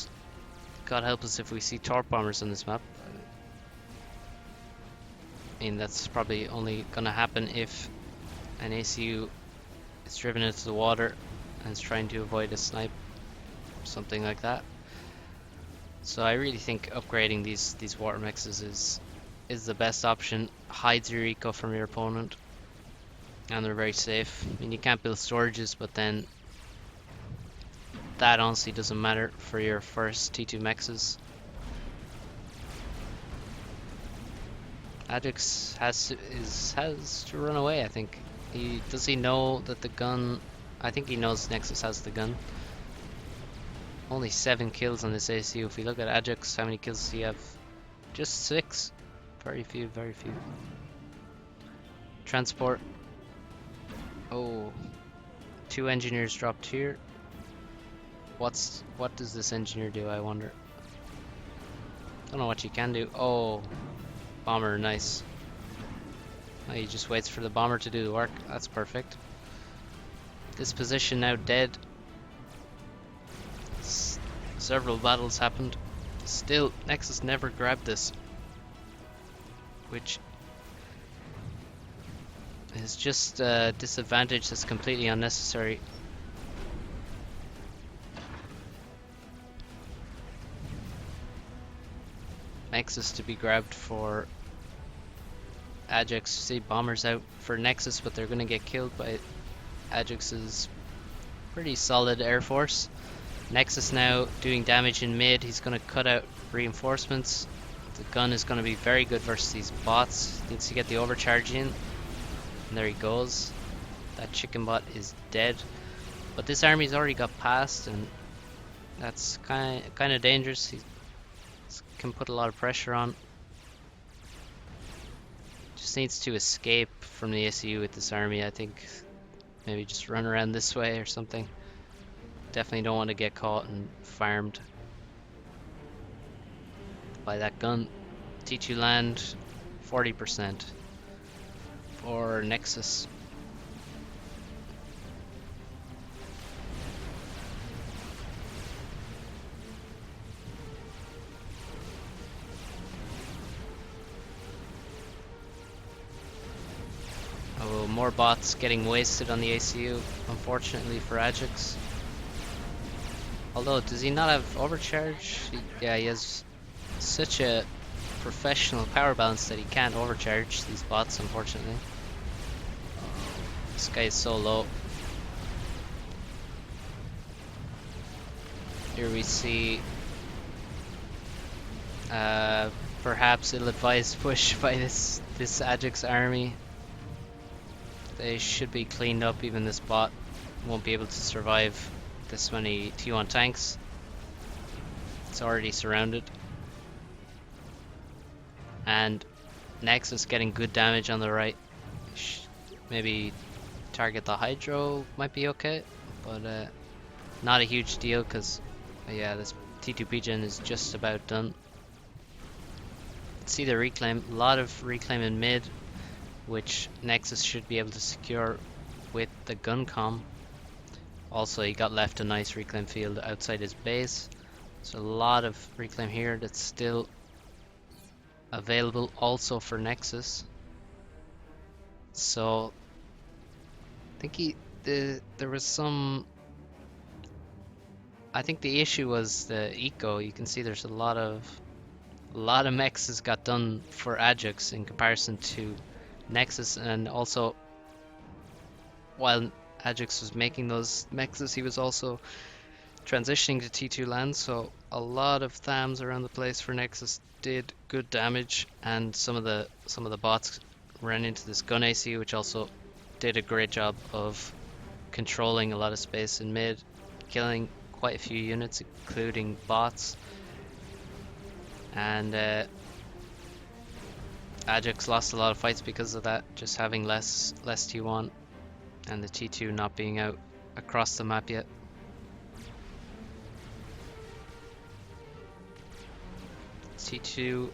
God help us if we see torp bombers on this map. I mean, that's probably only gonna happen if an ACU is driven into the water and is trying to avoid a snipe, something like that. So I really think upgrading these water mixes is the best option. Hides your eco from your opponent, and they're very safe. I mean, you can't build storages, but then that honestly doesn't matter for your first T2 mexes. Adjux has to run away, I think. Does he know that the gun? I think he knows Nexus has the gun. Only 7 kills on this ACU. If we look at Adjux, how many kills does he have? Just 6. Very few, very few. Transport. Oh, 2 engineers dropped here. What does this engineer do, I wonder? Don't know what you can do. Oh, bomber, nice. Oh, he just waits for the bomber to do the work. That's perfect. This position now dead. Several battles happened. Still, Nexus never grabbed this, which is just a disadvantage that's completely unnecessary. Nexus to be grabbed for Adjux. See, bombers out for Nexus, but they're gonna get killed by Adjux's pretty solid air force. Nexus now doing damage in mid. He's gonna cut out reinforcements. The gun is gonna be very good versus these bots. Needs to get the overcharge in. And there he goes. That chicken bot is dead. But this army's already got past, and that's kind of dangerous. He can put a lot of pressure on. Just needs to escape from the ACU with this army, I think. Maybe just run around this way or something. Definitely don't want to get caught and farmed by that gun. T2 land, 40% for Nexus. Oh, more bots getting wasted on the ACU, unfortunately for Adjux. Although, does he not have overcharge? Yeah, he has such a professional power balance that he can't overcharge these bots, unfortunately. This guy is so low. Here we see perhaps ill-advised push by this Adjux army. They should be cleaned up. Even this bot won't be able to survive this many T1 tanks. It's already surrounded. And Nexus getting good damage on the right. Maybe target the Hydro might be okay, but not a huge deal because yeah, this T2 Pigeon is just about done. See the reclaim, a lot of reclaim in mid, which Nexus should be able to secure with the gun comm. Also, he got left a nice reclaim field outside his base. So a lot of reclaim here that's still available also for Nexus. So I think there was some. I think the issue was the eco. You can see there's a lot of mexes got done for Adjux in comparison to Nexus, and also while Adjux was making those mexes, he was also transitioning to T2 land, so a lot of thams around the place for Nexus did good damage, and some of the bots ran into this gun AC, which also did a great job of controlling a lot of space in mid, killing quite a few units, including bots. And Adjux lost a lot of fights because of that, just having less T1 and the T2 not being out across the map yet. T2,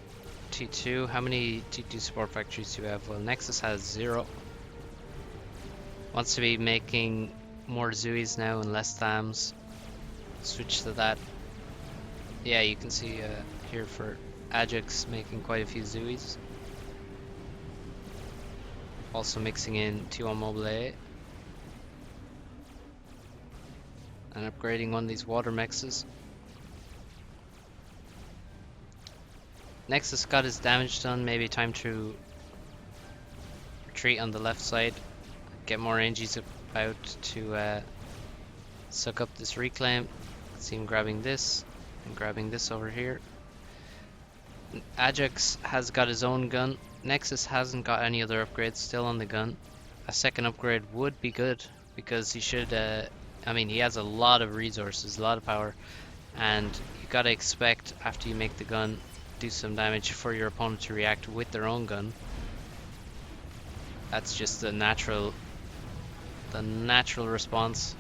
T2. How many T2 support factories do we have? Well, Nexus has 0. Wants to be making more Zuis now and less Thams. Switch to that. Yeah, you can see here for Adjux making quite a few Zuis. Also mixing in T1 Mobile A. And upgrading one of these water mexes. Nexus got his damage done, maybe time to retreat on the left side. Get more NGs about to suck up this reclaim. See him grabbing this and grabbing this over here. Adjux has got his own gun. Nexus hasn't got any other upgrades, still on the gun. A second upgrade would be good because he should, I mean, he has a lot of resources, a lot of power, and you gotta expect after you make the gun, do some damage for your opponent to react with their own gun. That's just the natural response.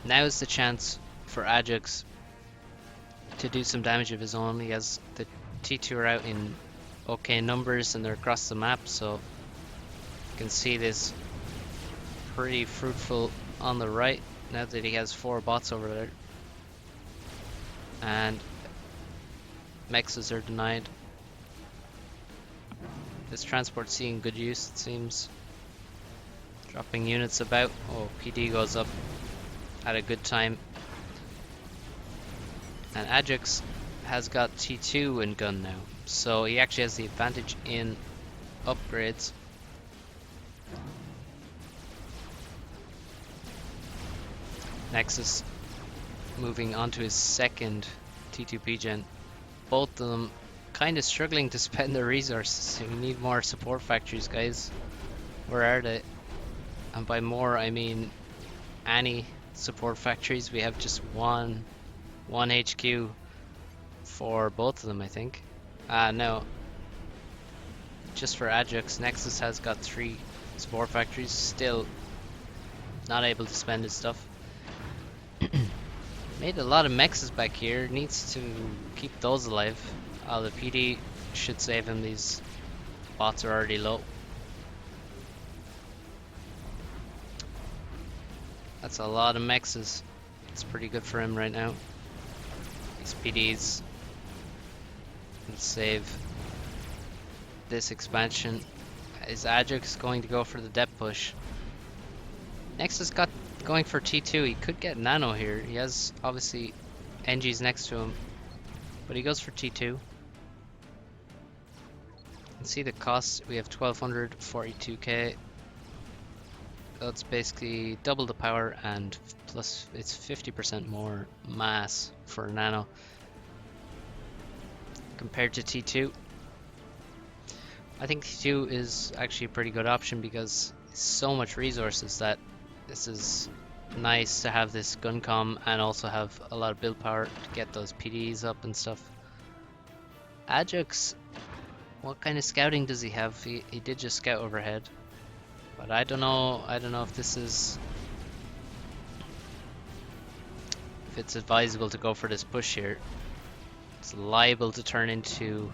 Now is the chance for Adjux to do some damage of his own. He has the T2 are out in okay numbers and they're across the map, so you can see this pretty fruitful on the right now that he has 4 bots over there. And mexes are denied. This transport's seeing good use, it seems. Dropping units about. Oh, PD goes up at a good time. And Adjux has got T2 in gun now, so he actually has the advantage in upgrades. Nexus moving on to his second T2P gen. Both of them kind of struggling to spend their resources. We need more support factories, guys. Where are they? And by more, I mean any support factories. We have just one HQ for both of them, I think. No. Just for Adjux, Nexus has got 3 support factories. Still not able to spend his stuff. Made a lot of mexes back here. Needs to keep those alive. The PD should save him. These bots are already low. That's a lot of mexes. It's pretty good for him right now. These PDs. Let's save this expansion. Is Adjux going to go for the depth push? Nexus got going for T2. He could get nano here. He has obviously NGs next to him, but he goes for T2. You can see the cost. We have 1242k. That's basically double the power, and plus it's 50% more mass for nano compared to T2. I think T2 is actually a pretty good option because it's so much resources that this is nice to have this gun comm and also have a lot of build power to get those PDs up and stuff. Adjux, what kind of scouting does he have? He did just scout overhead, but I don't know if this is, if it's advisable to go for this push here. It's liable to turn into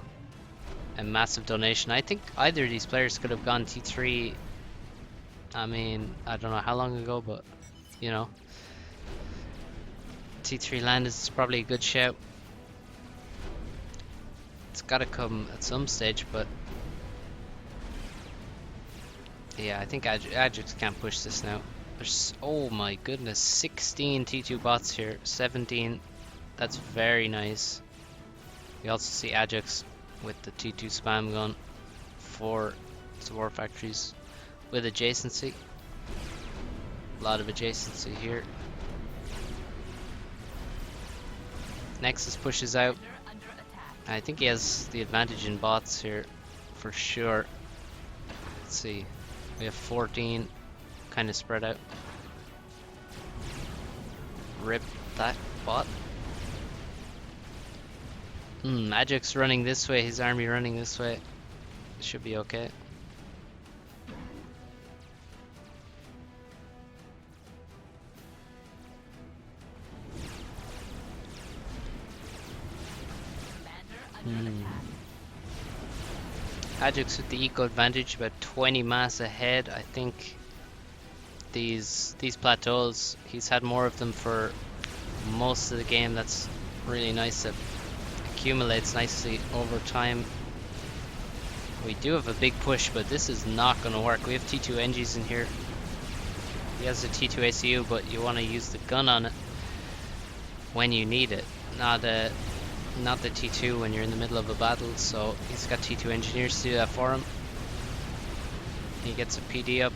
a massive donation. I think either of these players could have gone T3. I mean, I don't know how long ago, but you know, T3 land is probably a good shout. It's gotta come at some stage, but yeah, I think Adjux can't push this now. There's, oh my goodness, 16 T2 bots here, 17. That's very nice. We also see Adjux with the T2 spam gun, 4 support factories with adjacency. A lot of adjacency here. Nexus pushes out. I think he has the advantage in bots here for sure. Let's see. We have 14 kind of spread out. Rip that bot. Adjux running this way, his army running this way. Should be okay. Adjux with the eco advantage, about 20 mass ahead. I think these plateaus, he's had more of them for most of the game. That's really nice. It accumulates nicely over time. We do have a big push, but this is not going to work. We have T2 NGs in here. He has a T2 ACU, but you want to use the gun on it when you need it, not the T2 when you're in the middle of a battle. So he's got T2 engineers to do that for him. He gets a PD up,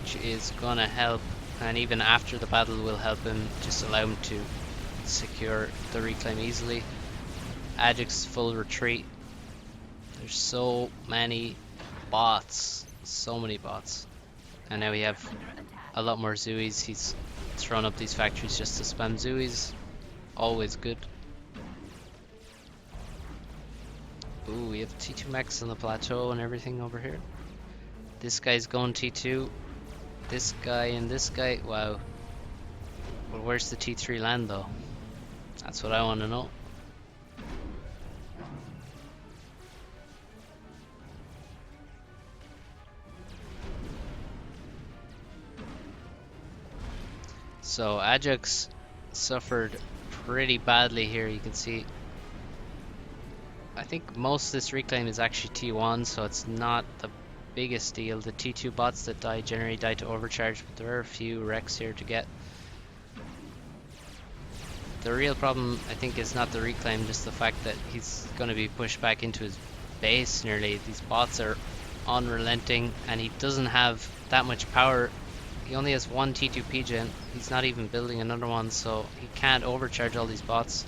which is gonna help, and even after the battle will help him, just allow him to secure the reclaim easily. Adjux full retreat. There's so many bots, and now we have a lot more Zooies. He's thrown up these factories just to spam Zooies. Always good. Ooh, we have T2 mechs on the plateau and everything over here. This guy's going T2. This guy and this guy. Wow. Well, where's the T3 land though? That's what I want to know. So Adjux suffered pretty badly here. You can see, I think most of this reclaim is actually T1, so it's not the biggest deal. The T2 bots that die generally die to overcharge, but there are a few wrecks here to get. The real problem, I think, is not the reclaim, just the fact that he's going to be pushed back into his base nearly. These bots are unrelenting, and he doesn't have that much power. He only has one T2 PGen. He's not even building another one, so he can't overcharge all these bots.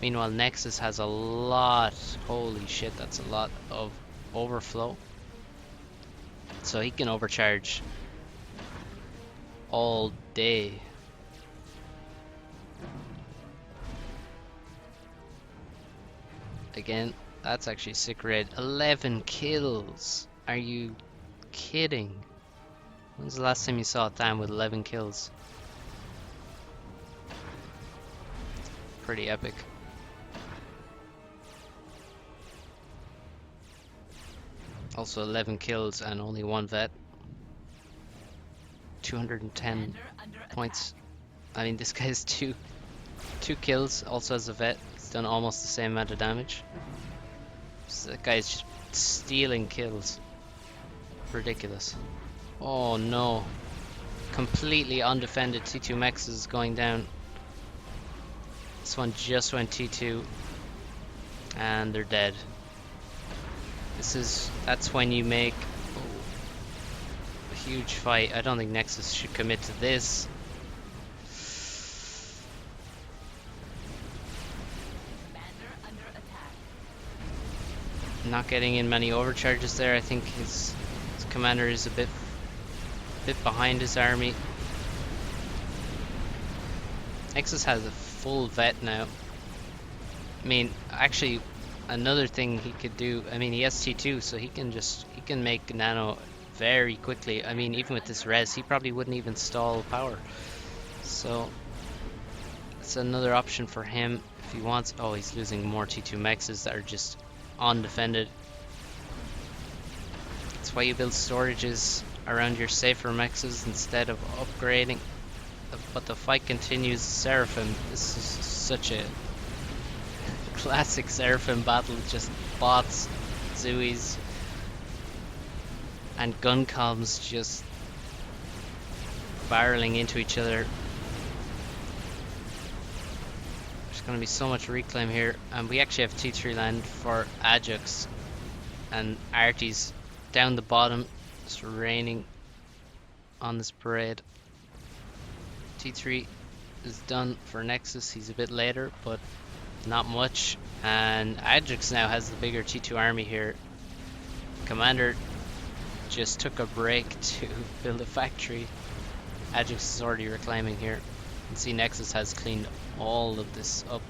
Meanwhile, Nexus has a lot. Holy shit, that's a lot of overflow. So he can overcharge all day. Again, that's actually sick raid. 11 kills. Are you kidding? When's the last time you saw a Tham with 11 kills? Pretty epic. Also 11 kills and only one vet. 210 points. I mean, this guy has two kills, also has a vet. He's done almost the same amount of damage. So that guy's just stealing kills. Ridiculous. Oh no. Completely undefended T2 mechs is going down. This one just went T2 and they're dead. That's when you make a huge fight. I don't think Nexus should commit to this. Not getting in many overcharges there. I think his commander is a bit behind his army. Nexus has a full vet now. I mean, actually, another thing he could do, I mean, he has T2, so he can make nano very quickly. I mean, even with this res, he probably wouldn't even stall power. So it's another option for him if he wants. Oh, he's losing more T2 mexes that are just undefended. That's why you build storages around your safer mexes instead of upgrading. But the fight continues. Seraphim, this is such a classic Seraphim battle, just bots, Zooies, and gun comms just barreling into each other. There's going to be so much reclaim here, and we actually have T3 land for Adjux, and Artie's down the bottom. It's raining on this parade. T3 is done for Nexus. He's a bit later, but not much. And Adjux now has the bigger T2 army here. Commander just took a break to build a factory. Adjux is already reclaiming here. You can see Nexus has cleaned all of this up.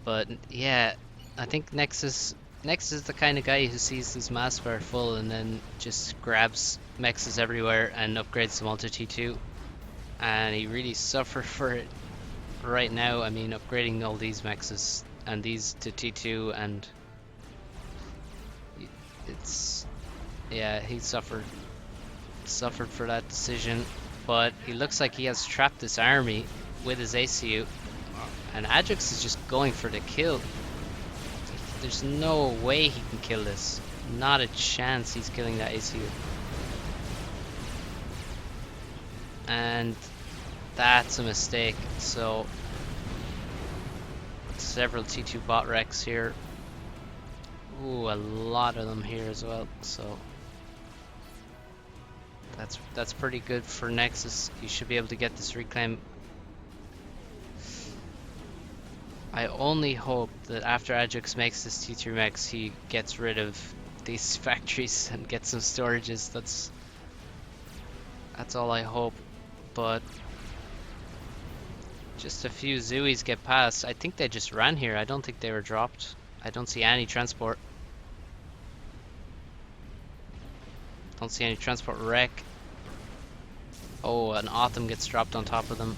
But yeah, I think Nexus is the kind of guy who sees his mass bar full and then just grabs mexes everywhere and upgrades them all to T2. and he really suffered for it right now. I mean, upgrading all these mexes and these to T2, and it's, yeah, he suffered for that decision. But he looks like he has trapped this army with his ACU, and Adjux is just going for the kill. There's no way he can kill this. Not a chance he's killing that ACU. And that's a mistake. So several T2 bot wrecks here. Ooh, a lot of them here as well. So that's pretty good for Nexus. You should be able to get this reclaim. I only hope that after Adjux makes this T3 Mex, he gets rid of these factories and gets some storages. That's all I hope. But just a few Zooies get past. I think they just ran here. I don't think they were dropped. I don't see any transport. Don't see any transport wreck. Oh, an Autumn gets dropped on top of them.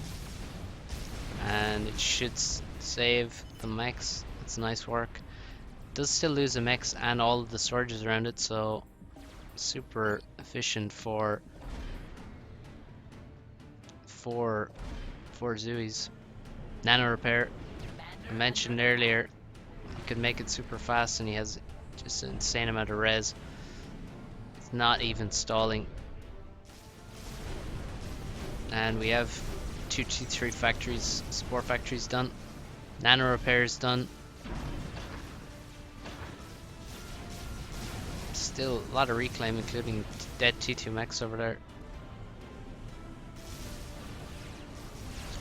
And it should save the mechs. That's nice work. Does still lose a mechs and all of the storages around it, so super efficient for Zooies. Nano repair, I mentioned earlier, he could make it super fast, and he has just an insane amount of res. It's not even stalling. And we have 2 T3 factories, spore factories done. Nano repairs done. Still a lot of reclaim, including dead T2 mechs over there.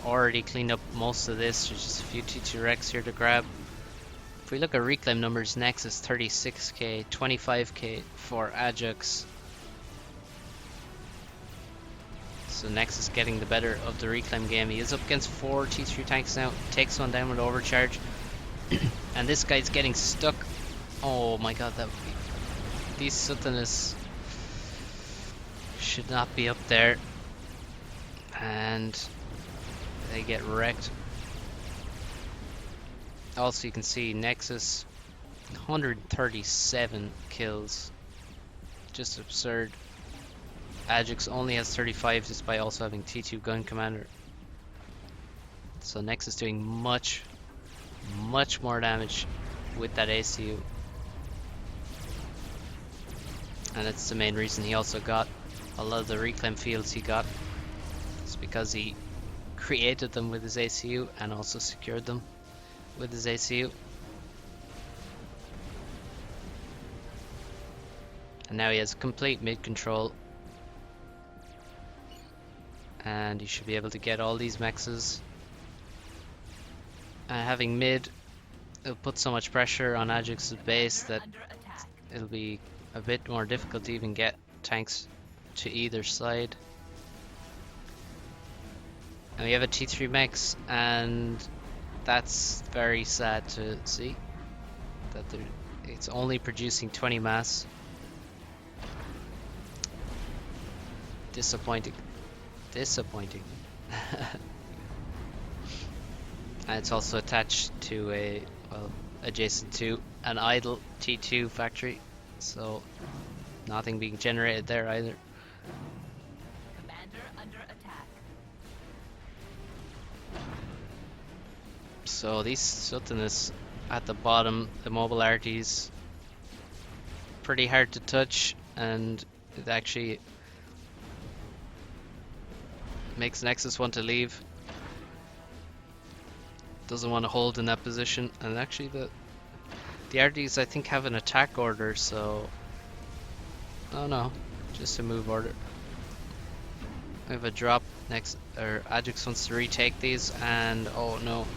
Already cleaned up most of this. There's just a few T2 wrecks here to grab. If we look at reclaim numbers, Nexus 36k, 25k for Adjux. So Nexus getting the better of the reclaim game. He is up against 4 T3 tanks now. Takes one down with overcharge. And this guy's getting stuck. Oh my god, that would be... These Sultanas should not be up there. And they get wrecked. Also, you can see Nexus 137 kills. Just absurd. Adjux only has 35 despite also having T2 gun commander. So Nexus doing much more damage with that ACU. And it's the main reason he also got a lot of the reclaim fields he got. It's because he created them with his ACU and also secured them with his ACU. And now he has complete mid control. And he should be able to get all these mexes. Having mid, it'll put so much pressure on Adjux's base that it'll be a bit more difficult to even get tanks to either side. And we have a T3 mex, and that's very sad to see that it's only producing 20 mass. Disappointing. And it's also attached to adjacent to an idle T2 factory, so nothing being generated there either. Commander under attack. So these Sultanas at the bottom, the mobile arties, pretty hard to touch, and it actually makes Nexus want to leave. Doesn't want to hold in that position, and actually the arties I think have an attack order, so oh no, just a move order. We have a drop next, or Adjux wants to retake these, and oh no,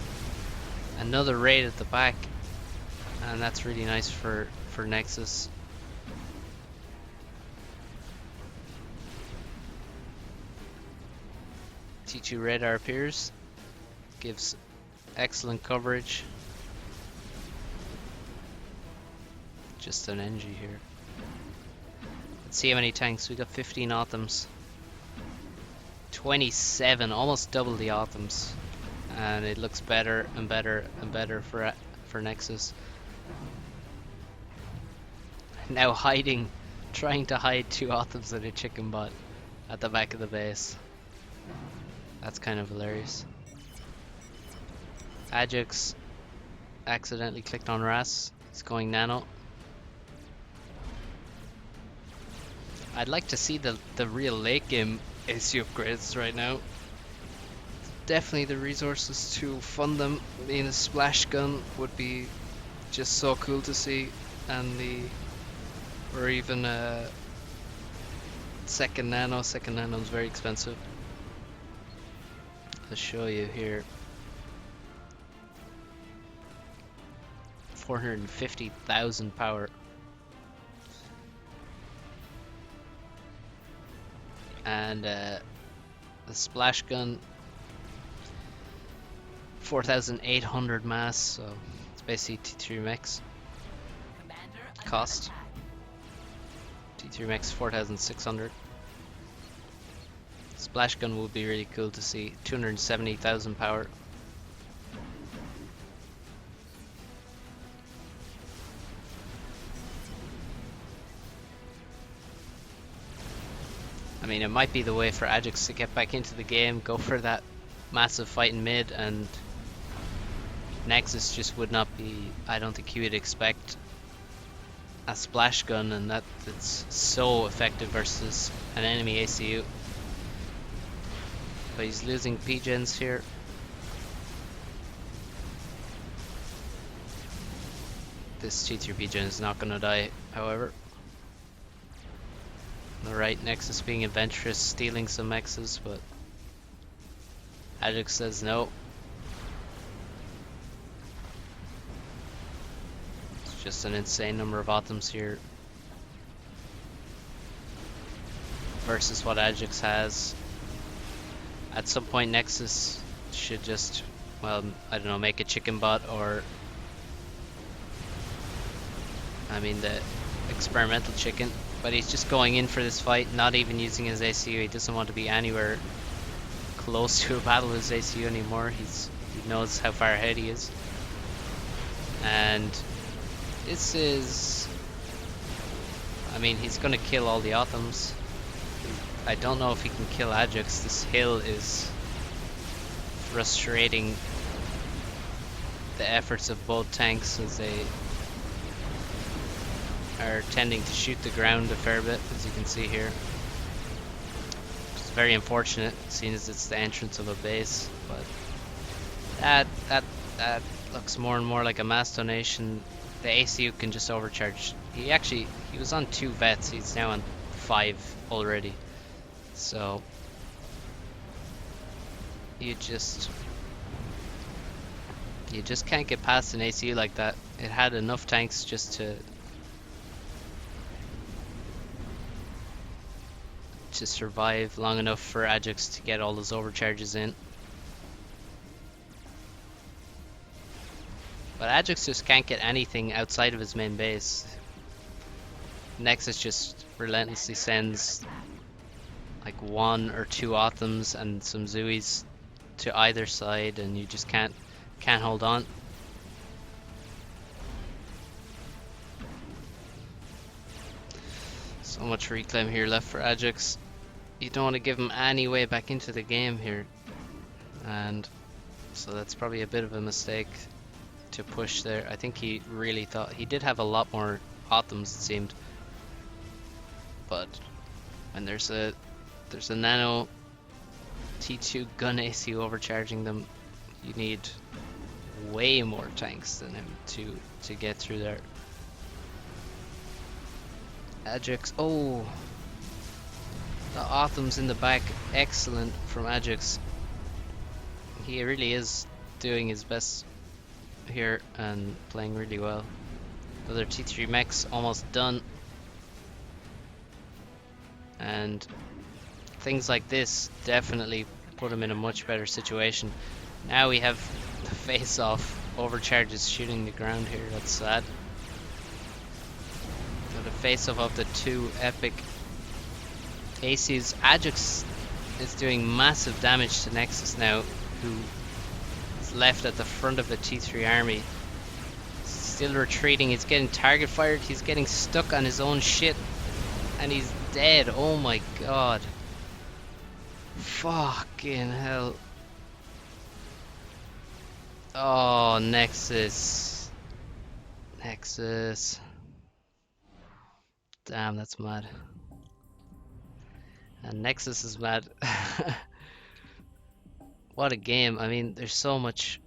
another raid at the back, and that's really nice for Nexus. T2 radar appears, gives excellent coverage. Just an NG here. Let's see how many tanks. We got 15 Autumns, 27, almost double the Autumns, and it looks better and better and better for Nexus. Now hiding, trying to hide 2 Autumns and a chicken bot at the back of the base. That's kind of hilarious. Adjux accidentally clicked on Ras. He's going nano. I'd like to see the real late game AC upgrades right now. Definitely the resources to fund them. Being a splash gun would be just so cool to see, and or even a second nano. Second nano is very expensive. I'll show you here. 450,000 power. And the splash gun, 4,800 mass, so it's basically T3 mechs cost. T3 mechs 4,600. Splash gun would be really cool to see. 270,000 power. I mean, it might be the way for Adjux to get back into the game, go for that massive fight in mid, and Nexus just would not be, I don't think he would expect a splash gun, and that it's so effective versus an enemy ACU. But he's losing P-gens here. This T3 P-gen is not gonna die, however. Alright, Nexus being adventurous, stealing some X's, but Adjux says no. It's just an insane number of Autumns here versus what Adjux has. At some point Nexus should just, well, I don't know, make a chicken bot, or I mean the experimental chicken. But he's just going in for this fight, not even using his ACU. He doesn't want to be anywhere close to a battle with his ACU anymore. He knows how far ahead he is. And this is, I mean, he's going to kill all the Autumns. I don't know if he can kill Adjux. This hill is frustrating the efforts of both tanks, as they are tending to shoot the ground a fair bit, as you can see here. It's very unfortunate, seeing as it's the entrance of a base, but that looks more and more like a mass donation. The ACU can just overcharge. He was on 2 vets, he's now on 5 already. So you just can't get past an ACU like that. It had enough tanks just to survive long enough for Adjux to get all those overcharges in. But Adjux just can't get anything outside of his main base. Nexus just relentlessly sends like 1 or 2 Autumns and some Zuis to either side, and you just can't hold on. So much reclaim here left for Adjux. You don't want to give him any way back into the game here, and so that's probably a bit of a mistake to push there. I think he really thought he did have a lot more Autumns, it seemed, but when there's a nano T2 gun ACU overcharging them, you need way more tanks than him to get through there. Adjux, oh, the Autumns in the back, excellent from Adjux. He really is doing his best here and playing really well. Other T3 mechs almost done, and things like this definitely put him in a much better situation. Now we have the face-off overcharges shooting the ground here. That's sad. So the face-off of the 2 epic ACs. Adjux is doing massive damage to Nexus now, who is left at the front of a T3 army. Still retreating, he's getting target fired, he's getting stuck on his own shit, and he's dead. Oh my god. Fucking hell. Oh, Nexus. Nexus. Damn, that's mad. And Nexus is mad. What a game. I mean, there's so much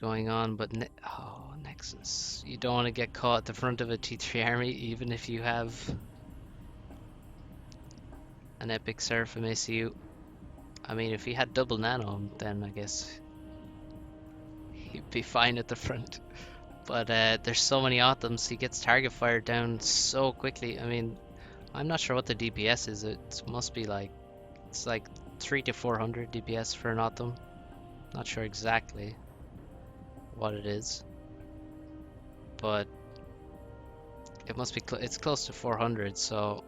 going on, but oh, Nexus. You don't want to get caught at the front of a T3 army, even if you have an epic Seraphim ACU. I mean, if he had double nano, then I guess he'd be fine at the front. But there's so many Autumns, he gets target fired down so quickly. I mean, I'm not sure what the DPS is. It must be like, it's like 300 to 400 DPS for an Autumn. Not sure exactly what it is, but it must be it's close to 400. So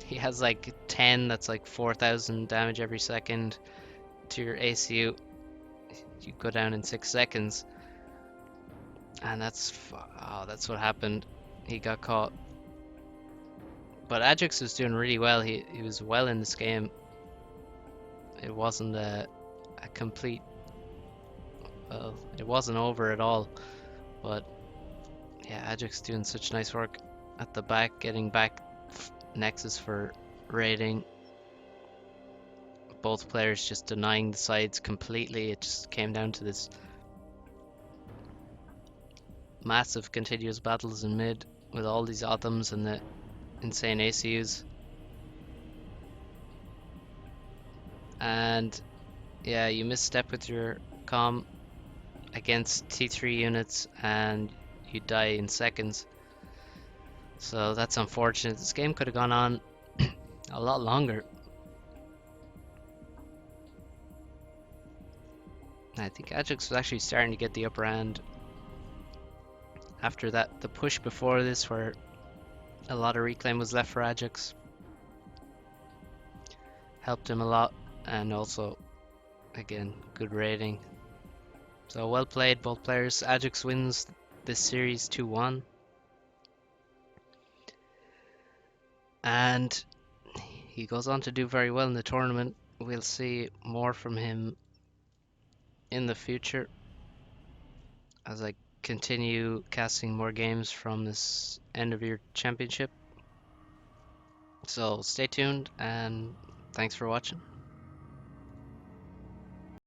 he has like 10 that's like 4,000 damage every second to your ACU. You go down in 6 seconds, and that's what happened. He got caught. But Adjux was doing really well. He was well in this game. It wasn't a complete, well, it wasn't over at all. But yeah, Adjux doing such nice work at the back, getting back Nexus for raiding. Both players just denying the sides completely. It just came down to this massive continuous battles in mid with all these Autumns and the insane ACUs. And yeah, you misstep with your comm against T3 units and you die in seconds. So that's unfortunate. This game could have gone on a lot longer. I think Adjux was actually starting to get the upper hand after that, the push before this where a lot of reclaim was left for Adjux. Helped him a lot, and also, again, good rating. So well played, both players. Adjux wins this series 2-1. And he goes on to do very well in the tournament. We'll see more from him in the future as I continue casting more games from this end of year championship. So stay tuned and thanks for watching.